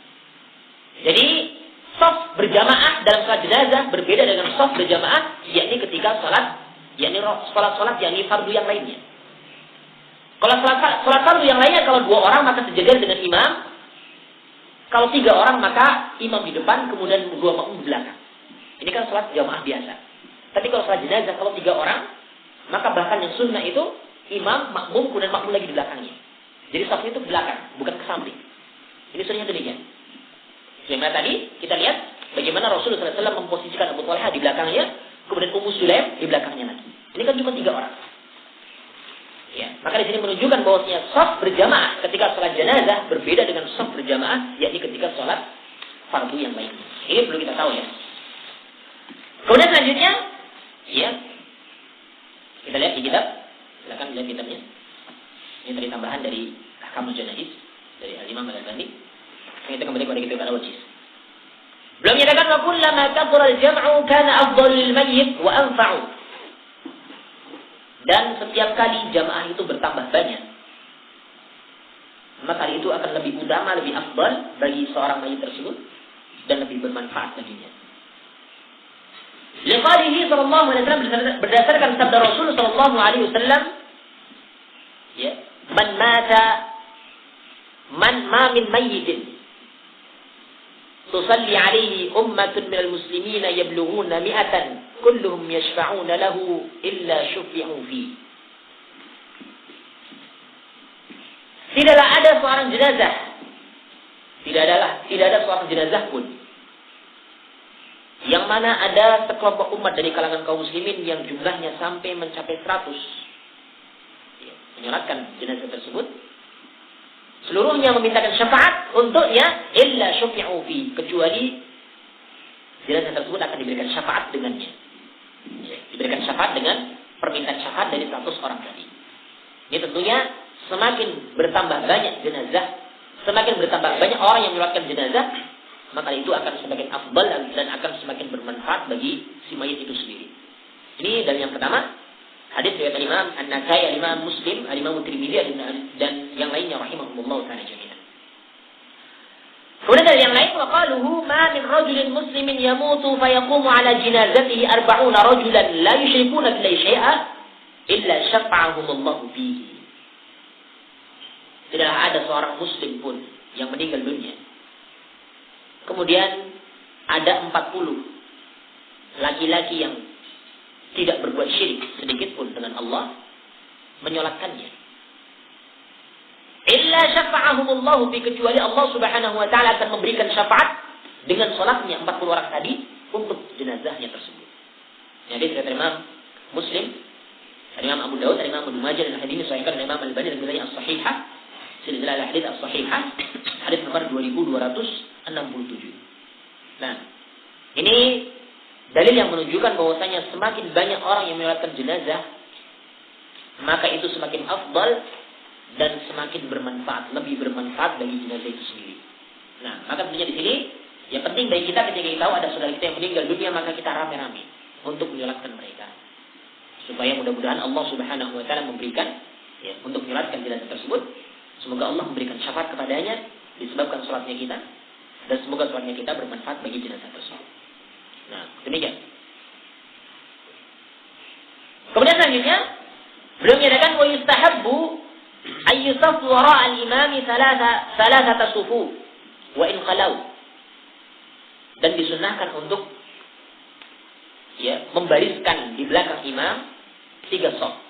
Jadi shaf berjamaah dalam salat jenazah berbeda dengan shaf berjamaah yakni ketika salat yakni salat yakni fardu yang lainnya. Kalau salat fardu yang lainnya kalau 2 orang maka sejajar dengan imam. Kalau 3 orang maka imam di depan kemudian 2 makmum di belakang. Ini kan salat jamaah biasa. Tapi kalau salat jenazah kalau 3 orang maka bahkan yang sunnah itu imam, makmum, kemudian makmum lagi di belakangnya. Jadi safnya itu ke belakang, bukan ke samping. Ini sunnahnya demikian. Sebagaimana tadi kita lihat bagaimana Rasulullah SAW memposisikan Abu Talha di belakangnya, kemudian Ummu Sulaim di belakangnya lagi. Ini kan cuma 3 orang. Ya, maka di sini menunjukkan bahwasanya shaf berjamaah ketika salat jenazah berbeda dengan shaf berjamaah yakni ketika salat fardu yang lainnya. Ini perlu kita tahu ya. Kemudian selanjutnya, ya kita lihat di kitab. Silakan lihat kitabnya. Ini tadi tambahan dari Ahkamul Janaiz dari Al-Imam Al-Albani. Kita kembali kepada kitab Al-Wajiz. Belum menyatakan wa kullama kathara al-jam'u kana afdhalu lil mayyit wa anfa'u. Dan setiap kali jamaah itu bertambah banyak, maka itu akan lebih utama, lebih afdal bagi seorang mayit tersebut dan lebih bermanfaat baginya. Liqalihi sallallahu alaihi wasallam berdasarkan sabda Rasul sallallahu alaihi wasallam ya man ma min mayyitin tusalli alaihi ummatun minal muslimina yablughuna mi'atan kulluhum yashfa'una lahu illa syufi'u fi. Tidaklah ada seorang jenazah, tidak ada seorang jenazah pun yang mana ada sekelompok umat dari kalangan kaum muslimin yang jumlahnya sampai mencapai 100 ya, menyolatkan jenazah tersebut, seluruhnya memintakan syafaat untuknya illa syufi'u fi, kecuali jenazah tersebut akan diberikan syafaat dengannya ya, diberikan syafaat dengan permintaan syafaat dari 100 orang tadi. Ini tentunya semakin bertambah banyak jenazah, semakin bertambah banyak orang yang menyolatkan jenazah, maka itu akan semakin afdal dan akan semakin bermanfaat bagi si mayit itu sendiri. Ini dari yang pertama, hadis riwayat Imam An-Nasai, Imam Muslim, Imam Tirmidzi dan yang lainnya rahimahumullah taala jami'an. Kemudian dari yang lain waqaluhu ma min rajulin muslimin yamutu fayaqumu ala jinazatihi 40 rajulan la yusyrikuna billahi syai'a illa syafa'ahumullahu fihi. Tidaklah ada seorang muslim pun yang meninggal dunia, kemudian ada 40 laki-laki yang tidak berbuat syirik sedikit pun dengan Allah menyolatkannya. Illa syafa'ahumullahu fi, kecuali Allah Subhanahu wa taala akan memberikan syafaat dengan salatnya 40 orang tadi untuk jenazahnya tersebut. Jadi dari Imam Muslim, dari Imam Abu Dawud, dari Imam Ibnu Majah dan hadis ini disahihkan oleh Imam Al-Albani dan Al-Albani as-Sahihah, silsilah al-hadits as-Sahihah, hadis nomor 2267. Nah, ini dalil yang menunjukkan bahwasanya semakin banyak orang yang menyolatkan jenazah, maka itu semakin afdal dan semakin bermanfaat, lebih bermanfaat bagi jenazah itu sendiri. Nah, maka tentunya di sini yang penting bagi kita ketika kita tahu ada saudara kita yang meninggal dunia, maka kita rame-rame untuk menyolatkan mereka, supaya mudah-mudahan Allah Subhanahu wa taala memberikan ya, untuk menyolatkan jenazah tersebut. Semoga Allah memberikan syafaat kepadanya disebabkan salatnya kita, dan semoga salatnya kita bermanfaat bagi jenazah tersebut. Nah, demikian. Kemudian selanjutnya beliau menyatakan wa yustahabbu ay yusaffu wara' al-imam thalathata sufuf wa in khalau, dan disunnahkan untuk ya membariskan di belakang imam 3 shaf.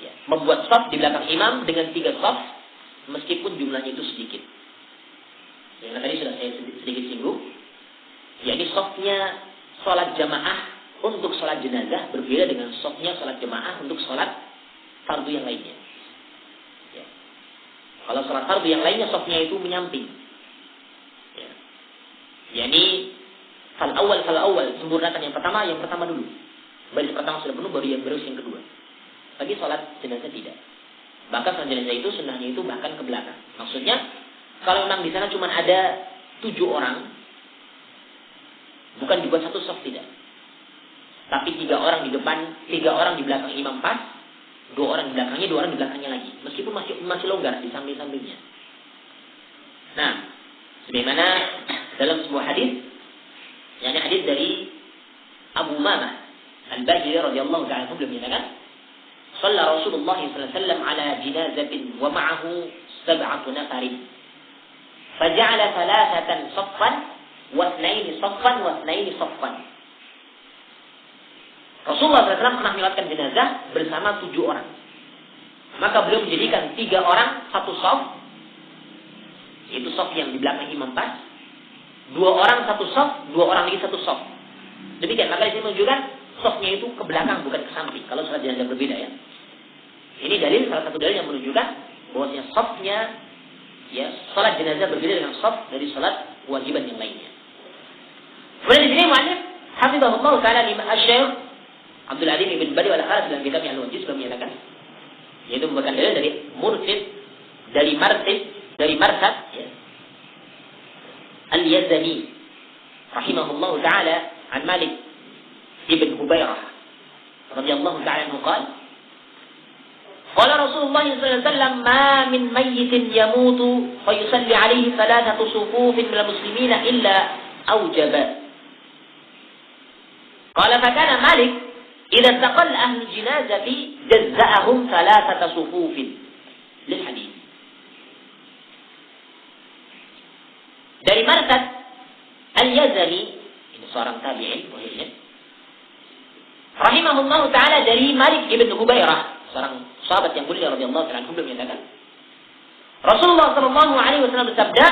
Ya, membuat shaf di belakang imam dengan 3 shaf meskipun jumlahnya itu sedikit. Yang tadi sudah saya sedikit singgung, yakni shafnya salat jamaah untuk salat jenazah berbeda dengan shafnya salat jamaah untuk salat fardu yang lainnya. Ya. Kalau salat fardu yang lainnya shafnya itu menyamping. Ya. Yakni fal awal sempurnakan yang pertama dulu. Baris pertama sudah penuh, baru yang kedua. Bagi salat jenazah tidak. Bahkan salat jenazah itu sunnahnya itu bahkan ke belakang. Maksudnya kalau memang di sana cuma ada 7 orang, bukan juga 1 shaf tidak. Tapi 3 orang di depan, 3 orang di belakang imam pas, 2 orang di belakangnya, 2 orang di belakangnya lagi. Meskipun masih longgar di samping-sampingnya. Nah, sebagaimana dalam sebuah hadis, yakni hadis dari Abu Umamah Al-Bahili radhiyallahu ta'ala anhu beliau menyatakan, "Shalla Rasulullah sallallahu alaihi wasallam ala jinazatin wa ma'ahu 7 nafarin. Faja'ala 3 saffan wa 2 saffan wa 2 saffan." Rasulullah SAW pernah melewatkan jenazah bersama 7 orang. Maka beliau menjadikan 3 orang satu shaf, yaitu shaf yang di belakang imam pas. 2 orang satu shaf, 2 orang lagi satu shaf. Demikian, maka di sini menunjukkan shafnya itu ke belakang bukan ke samping. Kalau salat jenazah berbeda ya. Ini dalil, salah satu dalil yang menunjukkan bahwasanya shafnya ya salat jenazah berbeda dengan shaf dari salat wajiban yang lainnya. Kemudian di sini muallif hafizahullah taala lima Asy-Syaikh Abdul Adim bin Badi al-Khalas dalam kitabnya Al-Wajiz sudah menyatakan, yaitu merupakan dalil dari Mursid, dari Marsad ya, Al-Yazani rahimahullah taala an Malik ibn Hubairah radhiyallahu taala anhu qala Rasulullah sallallahu alaihi wasallam ma min mayyitin yamutu fa yusalli alaihi 3 sufufin minal muslimina illa awjaba. Qala fa kana Malik idza taqal ahli jinazati jazza'ahum 3 sufufin lil hadis. Dari Marsad Al-Yazani, ini seorang tabi'in wahidnya, rahimahullah taala dari Malik ibn Hubairah, seorang sahabat yang mulia radhiyallahu ta'ala anhu menyatakan, Rasulullah sallallahu alaihi wasallam bersabda,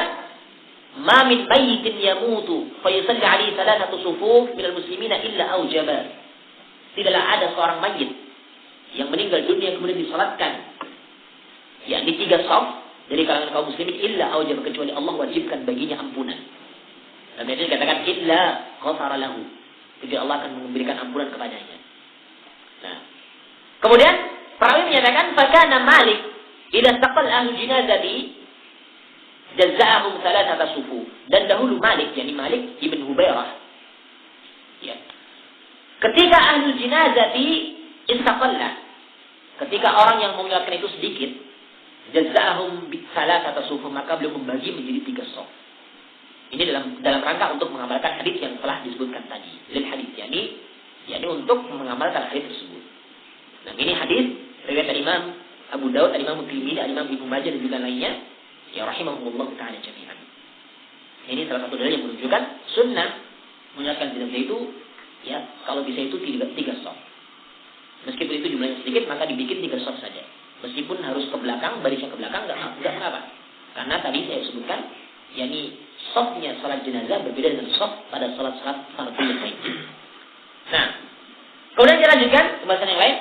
"Ma min mayyitin yamutu fa yusalli alaihi 3 sufuf minal muslimina illa aujaba." Tidaklah ada seorang mayit yang meninggal dunia kemudian disalatkan yakni 3 shaf dari kalangan kaum muslimin illa aujaba, kecuali Allah wajibkan baginya ampunan. Dan itu dikatakan illa ghafara lahu, jadi Allah akan memberikan ampunan kepadanya. Nah, kemudian perawi menyatakan fakana Malik idza taqal ahli jinazati jazza'ahum 3 sufuf. Dan dahulu Malik, yakni Malik ibn Hubairah ya, ketika ahli jinazati istaqalla, ketika orang yang mengingatkan itu sedikit, jazza'ahum bi 3 sufuf, maka beliau membagi menjadi 3 shaf. Ini dalam rangka untuk mengamalkan hadis yang telah disebutkan tadi. Lil hadis yakni untuk mengamalkan hadis tersebut. Nah, ini hadis riwayat Imam Abu Daud, Imam Tirmidzi, Imam Ibnu Majah dan juga lainnya ya rahimahumullah taala jami'an. Ini salah satu dalil yang menunjukkan sunnah mengingatkan jenazah itu ya, kalau bisa itu 3 shaf. Meskipun itu jumlahnya sedikit, maka dibikin 3 shaf saja. Meskipun harus ke belakang, barisnya ke belakang, enggak mengapa. Karena tadi saya sebutkan, yakni shafnya salat jenazah berbeda dengan shaf pada salat-salat fardhu yang lain. Nah, kemudian kita lanjutkan pembahasan yang lain.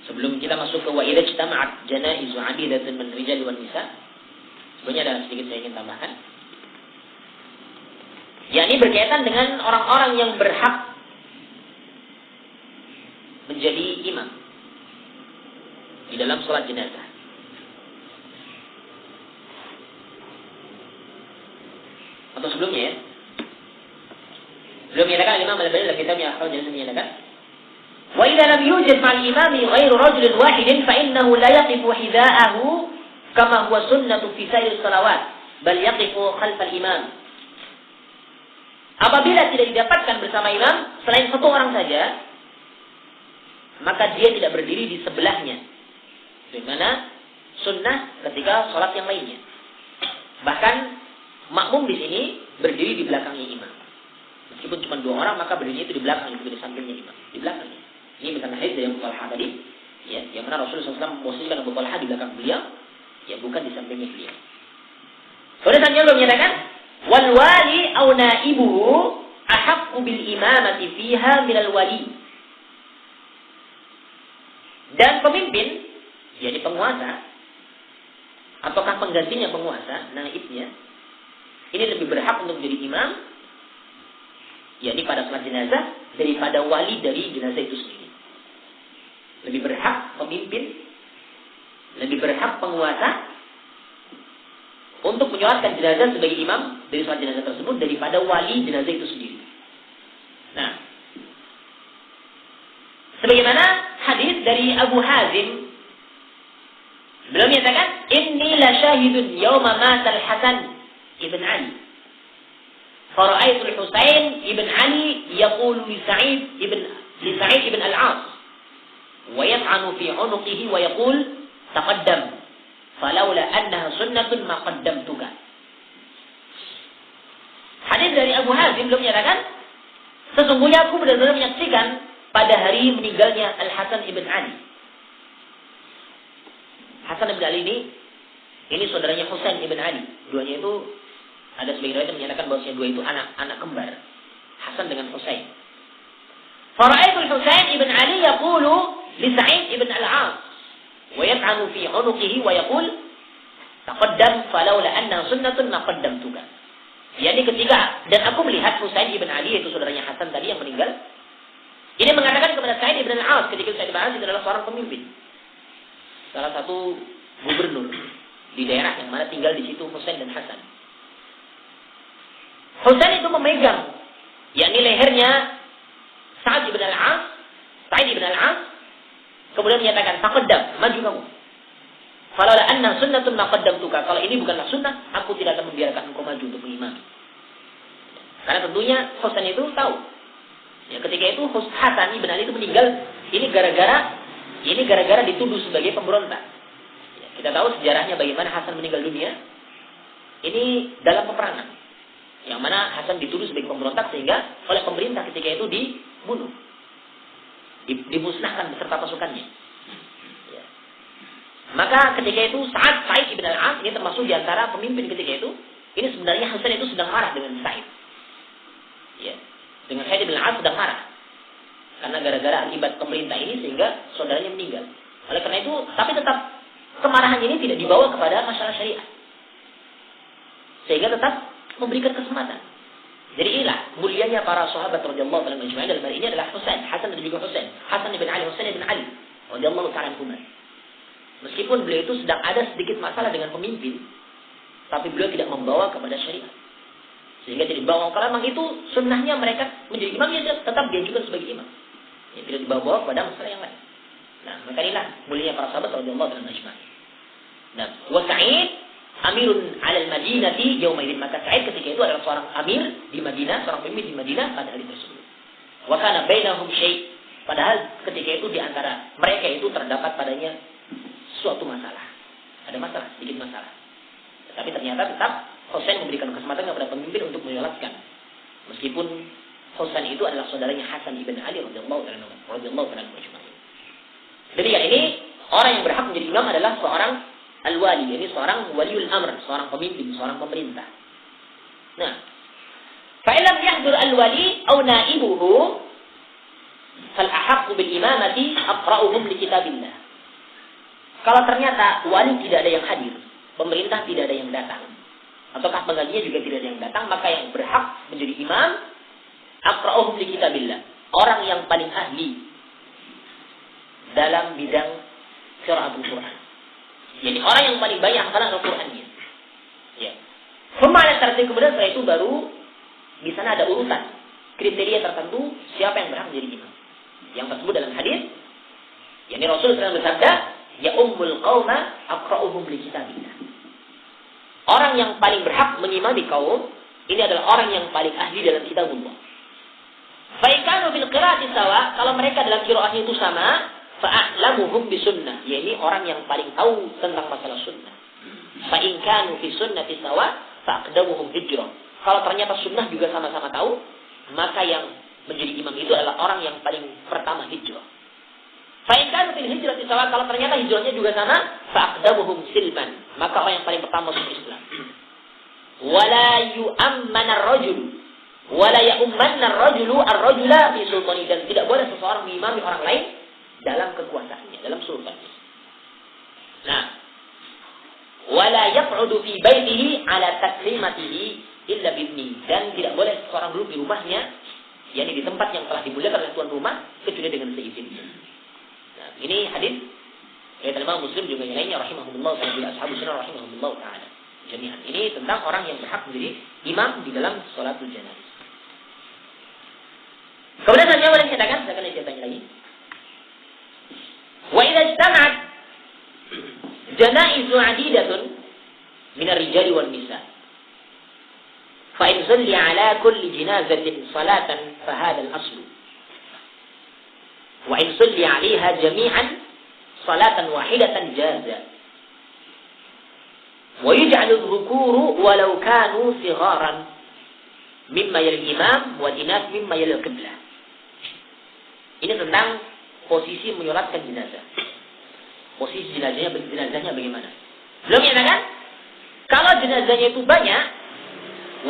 Sebelum kita masuk ke wa idza ijtama'at janaizu 'adidatun min rijal wan nisa, sebenarnya ada sedikit saya ingin tambahkan. Yakni berkaitan dengan orang-orang yang berhak menjadi imam di dalam salat jenazah. Atau sebelumnya ya. Belum menyatakan Imam Al-Albani dalam kitabnya Ahkam Janazah menyatakan, "Wa idza lam yujad ma'al imami ghairu rajulin wahidin fa innahu la yaqifu hida'ahu kama huwa sunnatu fi sa'ir salawat, bal yaqifu khalfal imam." Apabila tidak didapatkan bersama imam selain 1 orang saja, maka dia tidak berdiri di sebelahnya. Bagaimana sunnah ketika sholat yang lainnya. Bahkan makmum di sini berdiri di belakangnya imam. Meskipun cuma 2 orang, maka berdirinya itu di belakang, itu di sampingnya imam, di belakangnya. Ini misalnya hadis dari Abu Talha tadi, ya, yang mana Rasulullah SAW memposisikan Abu Talha di belakang beliau, ya bukan di sampingnya beliau. Kemudian selanjutnya menyatakan, wal wali au naibuhu ahaqqu bil imamati fiha minal wali. Dan pemimpin, yakni penguasa, ataukah penggantinya penguasa, naibnya, ini lebih berhak untuk menjadi imam, yakni pada salat jenazah, daripada wali dari jenazah itu sendiri. Lebih berhak pemimpin, lebih berhak penguasa untuk menyolatkan jenazah sebagai imam dari sholat jenazah tersebut daripada wali jenazah itu sendiri. Nah, sebagaimana hadis dari Abu Hazim, beliau menyatakan, "Inni la syahidun yawma matal Hasan ibn Ali. Fara'aitu al-Husain ibn Ali yaqulu li Sa'id ibn al-As wa yat'anu fi 'unuqihi wa yaqul taqaddam falaula annaha sunnatun ma qaddamtuka." Hadis dari Abu Hazim beliau menyatakan, sesungguhnya aku benar-benar menyaksikan pada hari meninggalnya Al-Hasan ibn Ali. Hasan ibn Ali ini saudaranya Husain ibn Ali. Duanya itu ada sebagian riwayat yang menyatakan bahwa dua itu anak kembar. Hasan dengan Husain. Fara'aitu Husain ibn Ali yaqulu li Sa'id ibn al-As wa yat'anu fi 'unuqihi wa yaqul taqaddam falawla anna sunnatun ma qaddamtuka. Yani ketika dan aku melihat Husain ibn Ali, yaitu saudaranya Hasan tadi yang meninggal, ini mengatakan kepada Sa'id ibn al-As ketika Sa'id ibn al-As adalah seorang pemimpin, salah satu gubernur di daerah yang mana tinggal di situ Husain dan Hasan. Husain itu memegang yakni lehernya Sa'id ibn al-As, kemudian menyatakan, "Taqaddam, maju kamu. Falala anna sunnatun ma qaddamtuka." Kalau ini bukanlah sunnah, aku tidak akan membiarkan engkau maju untuk mengimami. Karena tentunya Husain itu tahu. Ya, ketika itu Hasan ibn Ali itu meninggal, ini gara-gara dituduh sebagai pemberontak. Ya, kita tahu sejarahnya bagaimana Hasan meninggal dunia. Ini dalam peperangan, yang mana Hasan dituduh sebagai pemberontak sehingga oleh pemerintah ketika itu dibunuh, dimusnahkan beserta pasukannya. Ya. Maka ketika itu Sa'id ibn al-As ini termasuk di antara pemimpin ketika itu. Ini sebenarnya Hasan itu sedang marah dengan Sa'id. Ya. Dengan Sa'id ibn al-As sedang marah. Karena gara-gara akibat pemerintah ini sehingga saudaranya meninggal. Oleh karena itu, tapi tetap kemarahan ini tidak dibawa kepada masalah syariat. Sehingga tetap memberikan kesempatan. Jadi inilah mulianya para sahabat radhiyallahu ta'ala anhum. Dalam hal ini adalah Hasan dan juga Husain. Hasan ibn Ali, Husain ibn Ali radhiyallahu ta'ala anhum. Meskipun beliau itu sedang ada sedikit masalah dengan pemimpin, tapi beliau tidak membawa kepada syariat. Sehingga tidak dibawa. Kalau memang itu sunnahnya mereka menjadi imam, ya tetap dia juga sebagai imam. Ya, tidak dibawa kepada masalah yang lain. Nah, maka inilah mulianya para sahabat radhiyallahu ta'ala anhum. Nah, wa Sa'id amirun 'alal Madinati yauma idzin. Maka Sa'id ketika itu adalah seorang amir di Madinah, seorang pemimpin di Madinah pada hari tersebut. Wa kana bainahum syai'. Padahal ketika itu di antara mereka itu terdapat padanya suatu masalah. Ada masalah, sedikit masalah. Tetapi ternyata tetap Husain memberikan kesempatan kepada pemimpin untuk menyolatkan. Meskipun Husain itu adalah saudaranya Hasan ibn Ali radhiyallahu ta'ala anhu. Demikian, ini orang yang berhak menjadi imam adalah seorang al-wali, ini seorang waliul amr, seorang pemimpin, seorang pemerintah. Nah, fa illam yahdur al-wali aw naibuhu fal ahaqqu bil imamati aqra'uhum li kitabillah. Kalau ternyata wali tidak ada yang hadir, pemerintah tidak ada yang datang, ataukah penggantinya juga tidak ada yang datang, maka yang berhak menjadi imam aqra'uhum li kitabillah, orang yang paling ahli dalam bidang qiraatul Quran. Jadi orang yang paling banyak hafalan Al-Qur'annya. Ya. Kemudian setelah itu baru di sana ada urutan kriteria tertentu siapa yang berhak menjadi imam. Yang tersebut dalam hadis, yakni Rasul SAW bersabda, "Ya ummul qauma aqra'uhum li kitabillah." Orang yang paling berhak mengimami kaum ini adalah orang yang paling ahli dalam kitabullah. Fa in kanu bil qiraati sawa, kalau mereka dalam qiraatnya itu sama, fa'alamuhum bisunnah, yakni orang yang paling tahu tentang masalah sunnah. Fa in kanu fi sunnati sawa fa'aqdamuhum hijrah. Kalau ternyata sunnah juga sama-sama tahu, maka yang menjadi imam itu adalah orang yang paling pertama hijrah. Fa in kanu fil hijrati sawa, kalau ternyata hijrahnya juga sama, fa'aqdamuhum silman, maka orang yang paling pertama masuk Islam. Wala yu'ammana ar-rajul wala ya'ummanna ar-rajulu ar-rajula fi sultani, dan tidak boleh seseorang mengimami orang lain dalam kekuasaannya, dalam sultannya. Nah, wala yaq'udu fi baitihi ala takrimatihi illa bibni, dan tidak boleh seorang duduk di rumahnya, yakni di tempat yang telah dimuliakan oleh tuan rumah, kecuali dengan seizinnya. Nah, ini hadis riwayat Imam Muslim juga yang lainnya rahimahumullah taala, ashabus sunnah rahimahumullah taala. jami'an. Ini tentang orang yang berhak menjadi imam di dalam sholatul janazah. Kemudian selanjutnya boleh dikatakan, saya tanya lagi. Wa idza ijtama'at janaizu 'adidatun min ar-rijali wan nisa. Fa in salli 'ala kulli janazatin salatan fa hadha al-aslu. Wa in salli 'alaiha jami'an salatan wahidatan jaza. Wa yuj'alu adh-dhukuru walau kanu sigharan mimma yali imam wal inas mimma yali al-qiblah. Ini tentang posisi menyolatkan jenazah. Posisi jenazahnya bagaimana? Belum menyatakan kalau jenazahnya itu banyak,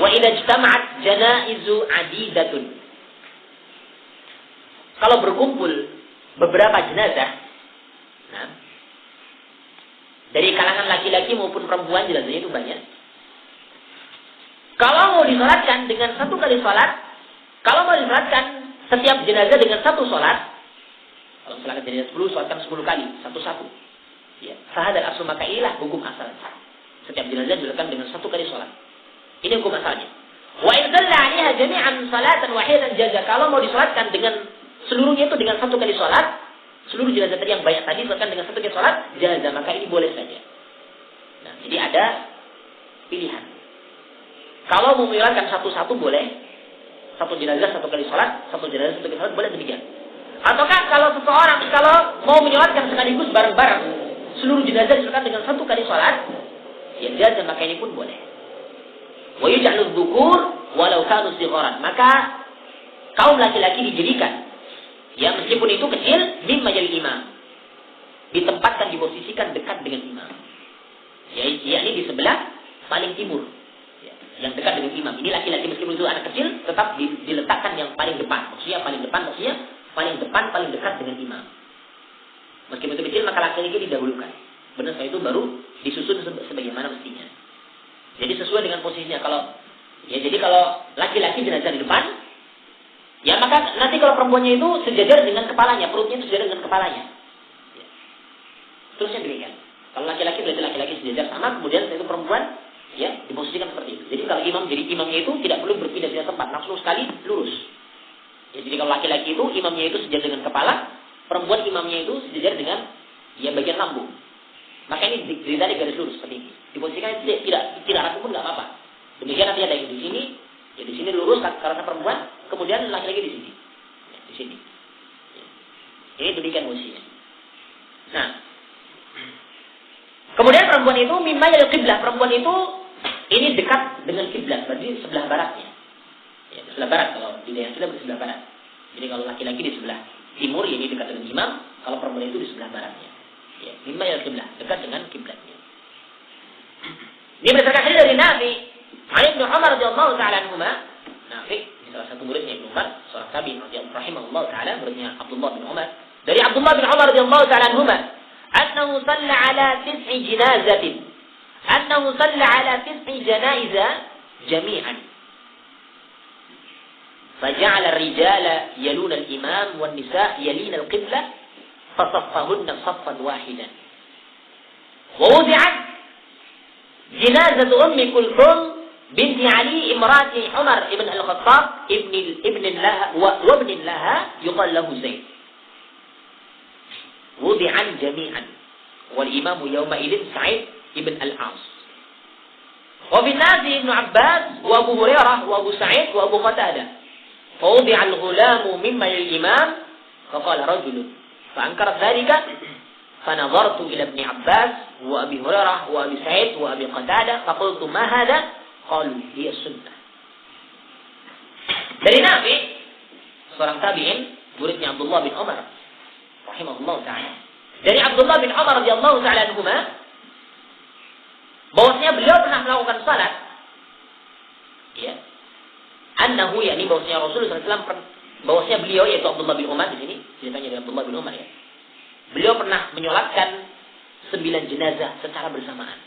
wa idza ijtama'at janaizu 'adidatun. Kalau berkumpul beberapa jenazah, nah, dari kalangan laki-laki maupun perempuan jenazahnya itu banyak. Kalau mau disolatkan dengan satu kali solat, kalau mau disolatkan setiap jenazah dengan satu solat, kalau misalkan jenazah 10, solatkan 10 kali, satu-satu. Ya, fahadal aslu, maka inilah hukum asal. Setiap jenazah disolatkan dengan satu kali solat. Ini hukum asalnya. Wa in dalla 'alaiha jami'an salatan wahidatan jaza. Kalau mau disolatkan dengan seluruhnya itu dengan satu kali solat, seluruh jenazah tadi yang banyak tadi disolatkan dengan satu kali solat, jaza, maka ini boleh saja. Nah, jadi ada pilihan. Kalau mau menyolatkan satu-satu boleh. Satu jenazah satu kali sholat, satu jenazah satu kali sholat, boleh demikian. Ataukah kalau seseorang mau menyolatkan sekaligus bareng-bareng, seluruh jenazah disolatkan dengan satu kali sholat, ya jenazah maka ini pun boleh. Wa yuj'alu dzukur walau kanu sigharan. Maka kaum laki-laki dijadikan, ya meskipun itu kecil, mimma yali imam, ditempatkan, diposisikan dekat dengan imam. Ya, ini di sebelah paling timur. Yang dekat dengan imam. Ini laki-laki meskipun itu anak kecil, tetap diletakkan yang paling depan. Maksudnya paling depan paling dekat dengan imam. Meskipun itu kecil, maka laki-laki didahulukan. Benar, setelah itu baru disusun sebagaimana mestinya. Jadi sesuai dengan posisinya. Jadi kalau laki-laki jenazah di depan, ya maka nanti kalau perempuannya itu sejajar dengan kepalanya, perutnya itu sejajar dengan kepalanya. Ya. Terusnya demikian. Kalau laki-laki berarti laki-laki sejajar sama, kemudian setelah itu perempuan, ya, diposisikan seperti itu. Jadi kalau imamnya itu tidak perlu berpindah-pindah tempat, langsung sekali lurus. Ya, jadi kalau laki-laki itu imamnya itu sejajar dengan kepala, perempuan imamnya itu sejajar dengan bagian lambung. Maka ini ditarik garis lurus seperti ini. Diposisikan tidak ragu pun nggak apa-apa. Demikian nanti ada yang di sini, ya di sini lurus karena perempuan, kemudian laki-laki di sini. Ya, di sini. Ya. Ini demikian posisinya. Nah, kemudian perempuan itu mimma yal qiblah, perempuan itu ini dekat dengan kiblat, berarti sebelah baratnya. Ya, sebelah barat, kalau di daerah kita di sebelah barat. Jadi kalau laki-laki di sebelah timur, ini dekat dengan imam. Kalau perempuan itu di sebelah baratnya. Ya, mimma yal qiblah, dekat dengan kiblatnya. Ini berdasarkan hadis dari Nafi, Ibnu Umar radhiyallahu taala anhuma. Nafi, salah satu muridnya Ibnu Umar, seorang tabi'in radhiyallahu taala, muridnya Abdullah bin Umar. Dari Abdullah bin Umar radhiyallahu taala anhuma, annahu shalla ala 9 janazatin. أنه صلى على 9 جنائز جميعا فجعل الرجال يلون الإمام والنساء يلين القبلة فصفهن صفا واحدا ووضعت جنازة أم كلثوم بنت علي امرأة عمر بن الخطاب ابن لها وابن لها يقال له زيد وضعا جميعا والإمام يومئذ سعيد Ibn al-As. Wa bin Nazi Ibn Abbas wa Abu Hurairah wa Abu Sa'id wa Abu Qatadah. Fa wudi'a al-ghulamu mimma al-imam fa qala rajulun fa ankara dhalika fa nadartu ila Ibn Abbas wa Abi Hurairah wa Abi Sa'id wa Abi Qatadah fa qultu ma hadha qalu hiya sunnah. Dari Nabi, seorang tabi'in, muridnya Abdullah bin Umar rahimahullah ta'ala. Dari Abdullah bin Umar radhiyallahu ta'ala anhuma, bahwasanya beliau pernah melakukan salat, ya, annahu, yakni bahwasanya Rasulullah SAW, bahwasanya beliau, yaitu Abdullah bin Umar, di sini ceritanya dari Abdullah bin Umar, ya, beliau pernah menyolatkan 9 jenazah secara bersamaan.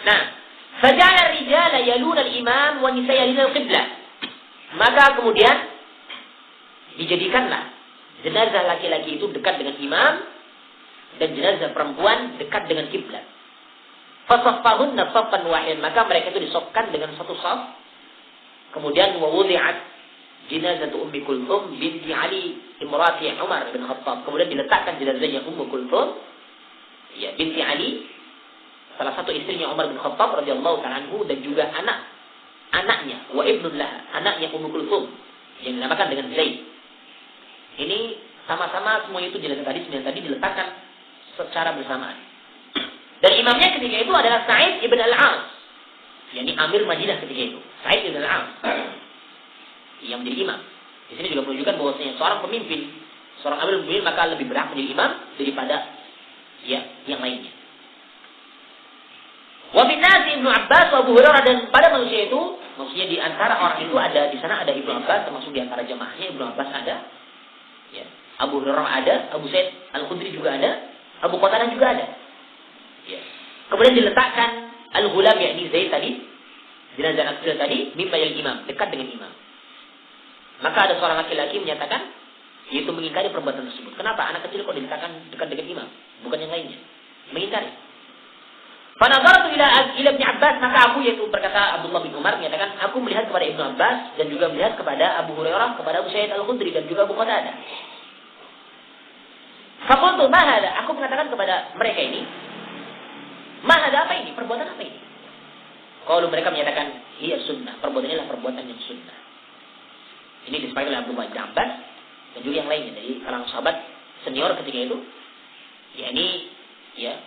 Nah, faja'ala rijala yaluna al-imam wa nisa yaluna al-qiblah. Maka kemudian dijadikanlah jenazah laki-laki itu dekat dengan imam dan jenazah perempuan dekat dengan kiblat. Fasaffahunna saffan wahid, maka mereka itu disofkan dengan satu saf. Kemudian wa wudi'at jinazatu Ummi Kulthum binti Ali imrati Umar bin Khattab. Kemudian diletakkan jenazahnya Ummu Kulthum, ya, binti Ali, salah satu istrinya Umar bin Khattab radhiyallahu ta'ala anhu, dan juga anaknya wa ibnullah, anaknya Ummu Kulthum yang dinamakan dengan Zaid. Ini sama-sama semua itu tadi diletakkan secara bersamaan. Dan imamnya ketika itu adalah Sa'id ibn al-As, yakni Amir Madinah ketika itu. Sa'id ibn al-As yang menjadi imam. Di sini juga menunjukkan bahwasanya seorang pemimpin, seorang amir pemimpin, maka lebih berhak menjadi imam daripada yang lainnya. Wa bin nasi Ibnu Abbas wa Abu Hurairah, dan pada manusia itu, maksudnya di antara orang itu ada, di sana ada Ibnu Abbas, termasuk di antara jamaahnya Ibnu Abbas ada, ya, Abu Hurairah ada, Abu Sa'id Al-Khudri juga ada, Abu Qatadah juga ada. Ya. Kemudian diletakkan Al-Ghulam, yakni Zaid tadi, jenazah anak kecil tadi, mimbayil imam, dekat dengan imam. Maka ada seorang laki-laki menyatakan, yaitu mengingkari perbuatan tersebut. Kenapa anak kecil kok diletakkan dekat dengan imam, bukan yang lainnya? Mengingkari. Fanadhartu ila Ibn Abbas, maka aku, yaitu berkata Abdullah bin Umar, menyatakan, aku melihat kepada Ibnu Abbas dan juga melihat kepada Abu Hurairah, kepada Abu Sa'id Al-Khudri dan juga Abu Qatadah. Faqultu ma hadha, aku mengatakan kepada mereka ini, ma hadha, apa ini? Perbuatan apa ini? Kalau mereka menyatakan, iya sunnah, perbuatan inilah perbuatan yang sunnah. Ini disepakati oleh Abdullah bin Abbas dan juga yang lainnya dari kalangan sahabat senior ketika itu, yakni ya,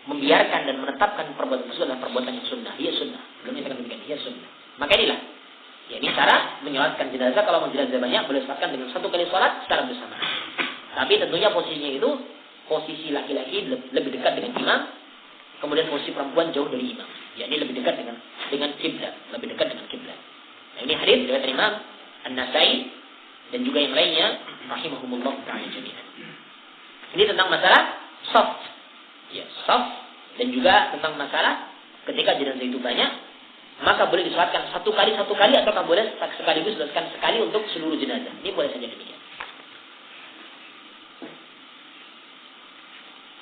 membiarkan dan menetapkan perbuatan tersebut adalah perbuatan yang sunnah. Iya sunnah. Belum menyatakan demikian, iya sunnah. Maka inilah, ya, ini cara menyolatkan jenazah. Kalau mau jenazah banyak, boleh sholatkan dengan satu kali sholat secara bersama. Tapi tentunya posisinya itu, posisi laki-laki lebih dekat dengan imam, kemudian posisi perempuan jauh dari imam. Ya, ini lebih dekat dengan kiblat, lebih dekat dengan kiblat. Nah, ini hadis riwayat Imam An-Nasai dan juga yang lainnya rahimahumullah ta'ala jami'an. Ini tentang masalah shaf. Ya, shaf, dan juga tentang masalah ketika jenazah itu banyak, maka boleh disolatkan satu kali atau boleh sekaligus disolatkan sekali untuk seluruh jenazah. Ini boleh saja demikian.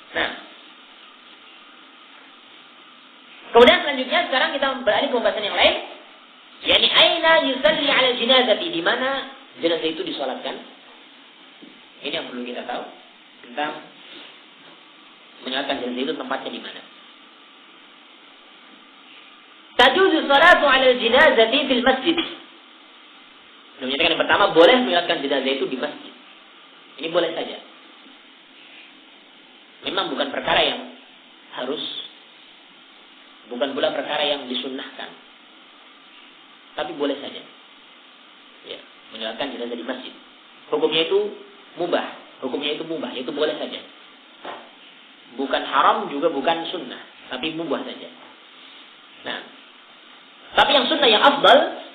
Nah, kemudian selanjutnya sekarang kita beralih ke pembahasan yang lain, yakni aina yusalli 'ala jinazati, di mana jenazah itu disolatkan. Ini yang perlu kita tahu tentang menyolatkan jenazah itu, tempatnya di mana. Tajuzu salatu 'ala jinazati fil masjid. Menyatakan yang pertama, boleh menyolatkan jenazah itu di masjid. Ini boleh saja. Memang bukan perkara yang harus, bukan pula perkara yang disunnahkan, tapi boleh saja. Ya, menyolatkan jenazah di masjid. Hukumnya itu mubah, itu boleh saja. Bukan haram juga bukan sunnah, tapi mubah saja. Nah, tapi yang sunnah, yang afdal,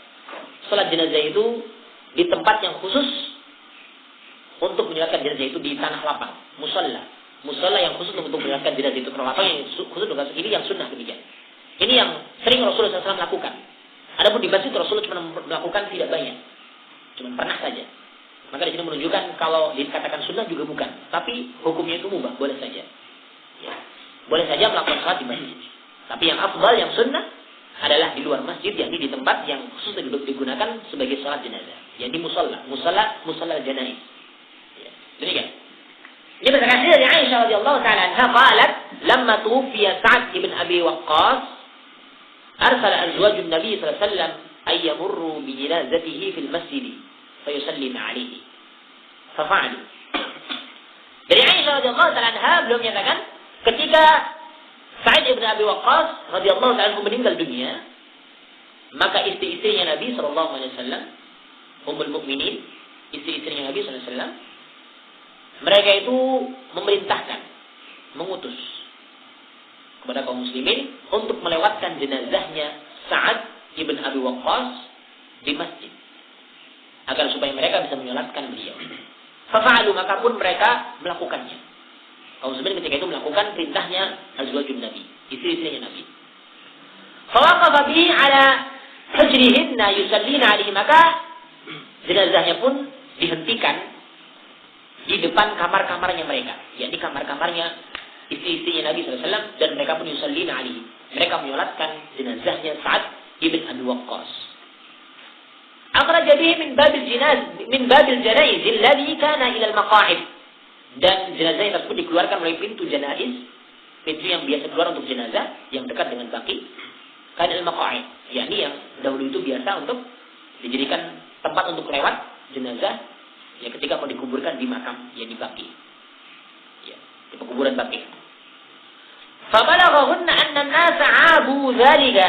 salat jenazah itu di tempat yang khusus untuk menyolatkan jenazah itu di tanah lapang, musalla yang khusus untuk menyolatkan jenazah itu tanah lapang, yang khusus untuk ini yang sunnah demikian. Ini yang sering Rasulullah SAW lakukan. Adapun di masjid Rasulullah cuma melakukan tidak banyak, cuma pernah saja. Maka di sini menunjukkan kalau dikatakan sunnah juga bukan, tapi hukumnya itu mubah, boleh saja. Ya, boleh saja melakukan salat di masjid. Tapi yang afdal, yang sunnah adalah di luar masjid, yakni di tempat yang khusus digunakan sebagai salat jenazah, yakni musalla janaiz. Ya, demikian. Ini berdasarkan dari Aisyah radhiyallahu taala anha qalat, "Lamma tuwfiya Sa'd ibn Abi Waqqas, arsala azwajun Nabi sallallahu alaihi wasallam ay yamurru bi janazatihi fil masjid fayusallim alaihi." Fafa'alu. Dari Aisyah radhiyallahu taala anha, beliau menyatakan ketika Sa'id ibn Abi Waqqas radhiyallahu taala anhu meninggal dunia, maka istri-istrinya Nabi sallallahu alaihi wasallam, ummul mukminin, istri-istrinya Nabi sallallahu alaihi wasallam, mereka itu memerintahkan, mengutus kepada kaum muslimin untuk melewatkan jenazahnya Sa'ad ibn Abi Waqqas di masjid, agar supaya mereka bisa menyolatkan beliau. Fafa'alu, maka pun mereka melakukannya. Kaum muslimin ketika itu melakukan perintahnya azwajun Nabi, istri-istrinya Nabi. Fawaqafa bihi ala hujrihinna yusallina alaihi, maka jenazahnya pun dihentikan di depan kamar-kamarnya mereka, yakni kamar-kamarnya istri-istrinya Nabi SAW dan mereka pun yusallina alaihi. Mereka menyolatkan jenazahnya Sa'ad ibn Abi Waqqas. Akhraja bihi min babil janaiz alladhi kana ila al-maqa'id. Dan jenazah tersebut dikeluarkan melalui pintu janaiz, pintu yang biasa keluar untuk jenazah yang dekat dengan baqi. Kana al-maqa'id, yakni yang dahulu itu biasa untuk dijadikan tempat untuk lewat jenazah ya ketika mau dikuburkan di makam ya di baqi. Ya, di pekuburan baqi. Fabalaghahunna anna an-nasa 'abu dzalika.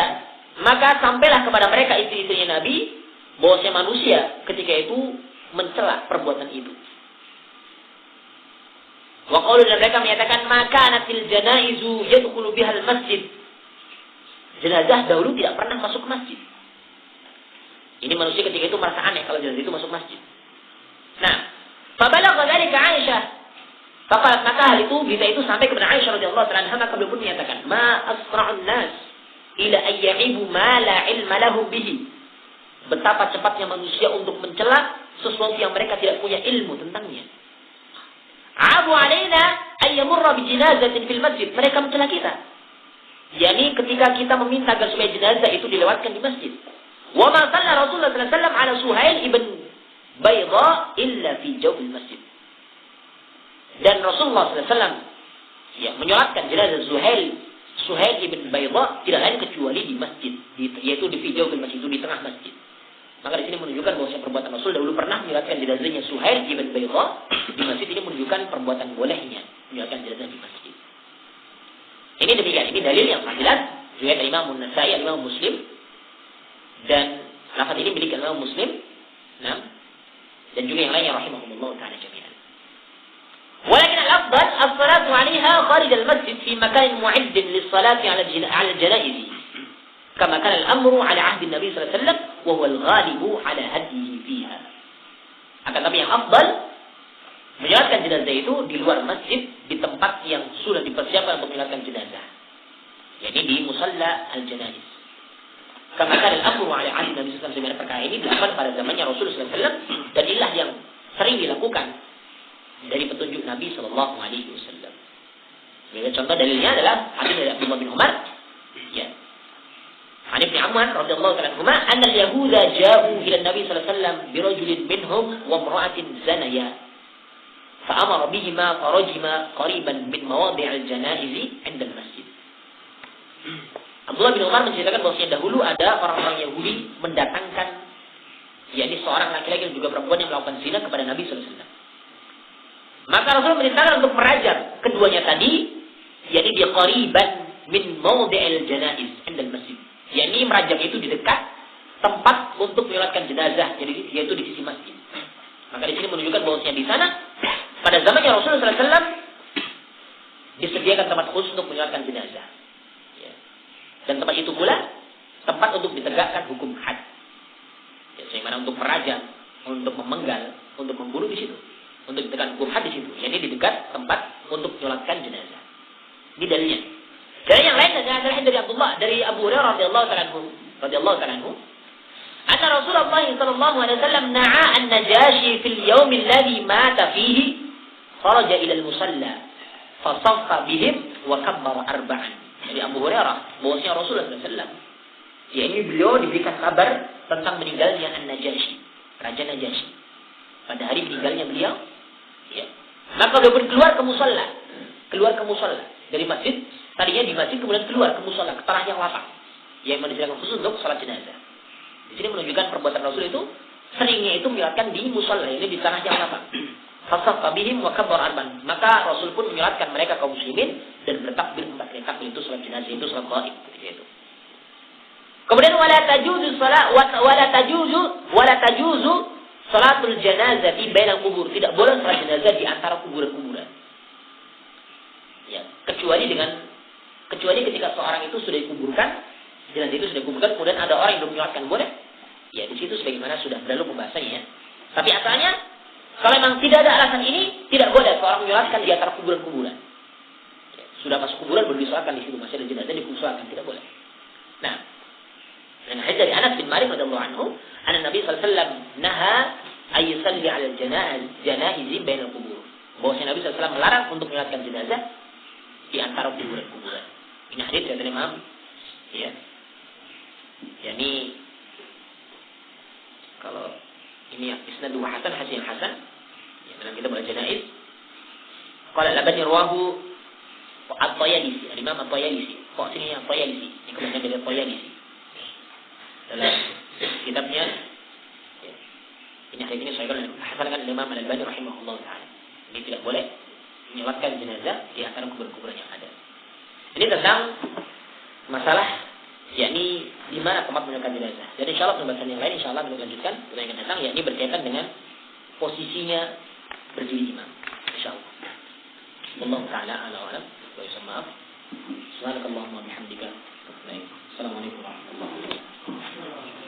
Maka sampailah kepada mereka istri-istrinya Nabi bahwasanya manusia ketika itu mencela perbuatan itu. Wa qalu, dan mereka menyatakan maka anatil janaizu yadkhulu bihal masjid. Jenazah dahulu tidak pernah masuk masjid. Ini manusia ketika itu merasa aneh kalau jenazah itu masuk masjid. Nah, fabalagha dzalika Aisyah. Faqalat, maka hal itu berita itu sampai kepada Aisyah radhiyallahu ta'ala anha, maka beliau pun menyatakan ma asra'un nas ila ayyibu ma la ilma lahum bihi. Betapa cepatnya manusia untuk mencela sesuatu yang mereka tidak punya ilmu tentangnya. Abu alaina ayyamurra bi jinazatin fil masjid. Mereka mencela kita. yakni ketika kita meminta agar supaya jenazah itu dilewatkan di masjid. Wa ma shalla Rasulullah sallallahu alaihi wasallam ala Suhail ibn Bayda illa fi jawfil masjid. Dan Rasulullah sallallahu alaihi wasallam menyolatkan jenazah Suhail ibn Bayda tidak lain kecuali di masjid, yaitu di jawfil masjid, itu di tengah masjid. Maka di sini menunjukkan bahwa perbuatan Rasul dahulu pernah menyolatkan jenazahnya Suhail ibn Bayda di masjid. Ini menunjukkan perbuatan bolehnya menyolatkan jenazah di masjid. Ini demikian, ini dalil yang jelas riwayat Imam An-Nasa'i, Imam Muslim, dan lafaz ini milik Imam Muslim, dan juga yang lainnya rahimahumullah taala jami'an. Walakin al-afdal as-salatu 'alaiha kharij al-masjid fi makan mu'add lis-salati 'ala al-janaiz. Kama kana al-amru 'ala 'ahdi Nabi sallallahu alaihi wasallam wa huwa al-ghalibu 'ala hadihi fiha. Akan tapi yang afdal menyolatkan jenazah itu di luar masjid, di tempat yang sudah dipersiapkan untuk menyolatkan jenazah, yakni di musalla al-janaiz. Kama kana al-amru 'ala 'ahdi Nabi sallallahu alaihi wasallam, perkara ini dilakukan pada zamannya Rasulullah sallallahu alaihi wasallam, dan inilah yang sering dilakukan dari petunjuk Nabi sallallahu alaihi wasallam. Sebagai contoh dalilnya adalah hadis dari Abdullah bin Umar, An Ibnu Umar radhiyallahu ta'ala anhuma, anna al-yahuda ja'u ila Nabi sallallahu alaihi wasallam bi rajulin minhum wa imra'atin zanaya. Fa'amara bihima farajima qariban min mawadi' al-janaiz 'inda al-masjid. Abdullah bin Umar menceritakan bahwasanya dahulu ada orang-orang Yahudi mendatangkan yakni seorang laki-laki dan juga perempuan yang melakukan zina kepada Nabi sallallahu alaihi wasallam. Maka Rasul merintahkan untuk merajam keduanya tadi, yakni di qariban min mawdi'il janaiz 'inda al-masjid. Yakni merajam itu di dekat tempat untuk menyolatkan jenazah, jadi yaitu di sisi masjid. Maka di sini menunjukkan bahwasanya di sana pada zamannya Rasulullah sallallahu alaihi wasallam disediakan tempat khusus untuk menyolatkan jenazah. Dan tempat itu pula tempat untuk ditegakkan hukum had. Bagaimana untuk merajam, untuk memenggal, untuk membunuh di situ, untuk ditegakkan hukum had di situ. Yakni di dekat tempat untuk menyolatkan jenazah. Ini dalilnya. Dan yang lain adalah dari Abdullah, dari Abu Hurairah radhiyallahu ta'ala anhu, anna Rasulullah sallallahu alaihi wasallam na'a an-Najashi fil yawm alladhi mata fihi kharaja ila al-musalla fa saffa bihim wa kabbara arba'an. Dari Abu Hurairah bahwasanya Rasulullah sallallahu alaihi wasallam yakni beliau diberikan kabar tentang meninggalnya An-Najashi, Raja Najashi. Pada hari meninggalnya beliau, maka beliau pun keluar ke musalla dari masjid. Tadinya di masjid, kemudian keluar ke musalla, ke tanah yang lapang, yang disediakan khusus untuk salat jenazah. Di sini menunjukkan perbuatan Rasul itu seringnya itu menyolatkan di musalla, ini di tanah yang lapang. Fasaffa bihim wa kabbar arban. Maka Rasul pun menyolatkan mereka kaum muslimin dan bertakbir 4 kali takbir, itu salat jenazah, itu salat ghaib, itu. Kemudian wala tajuzu salatul janazati bainal qubur. Tidak boleh salat jenazah di antara kuburan-kuburan. Kecuali ketika seorang itu sudah dikuburkan, jenazah itu sudah dikuburkan, kemudian ada orang yang menyolatkan, boleh. Ya, di situ sebagaimana sudah berlalu pembahasannya. Tapi asalnya, kalau memang tidak ada alasan ini, tidak boleh seorang menyolatkan di antara kuburan-kuburan. Ya, sudah masuk kuburan baru disolatkan di situ, masih ada jenazah dikusolatkan, tidak boleh. Nah, dan hadits dari Anas bin Malik radhiyallahu anhu, anna Nabi sallallahu alaihi wasallam naha ay yusalli 'ala al-janaiz bainal qubur. Bahwa Nabi sallallahu alaihi wasallam melarang untuk menyolatkan jenazah di antara kuburan-kuburan. Ini hadis dari Imam, ya. Yani kalau ini isnad hasan hasan, ya, dalam kitab al-janaiz. Qala labani rawahu at-Tayalisi, Imam at-Tayalisi. Kok sini at-Tayalisi? Ini kemudian dari at-Tayalisi. Dalam kitabnya, ya, ini hadis ini hasankan Imam Al-Albani rahimahullah taala. Ini tidak boleh menyolatkan jenazah di antara kuburan-kuburan yang ada. Ini tentang masalah yakni di mana tempat menyolatkan jenazah. Jadi insyaallah pembahasan yang lain insyaallah kita lanjutkan pada yang akan datang, yakni berkaitan dengan posisinya berdiri imam. Insyaallah. Wallahu taala ala wa alam. Wa maaf. Subhanakallahumma wa bihamdika. Assalamualaikum warahmatullahi wabarakatuh.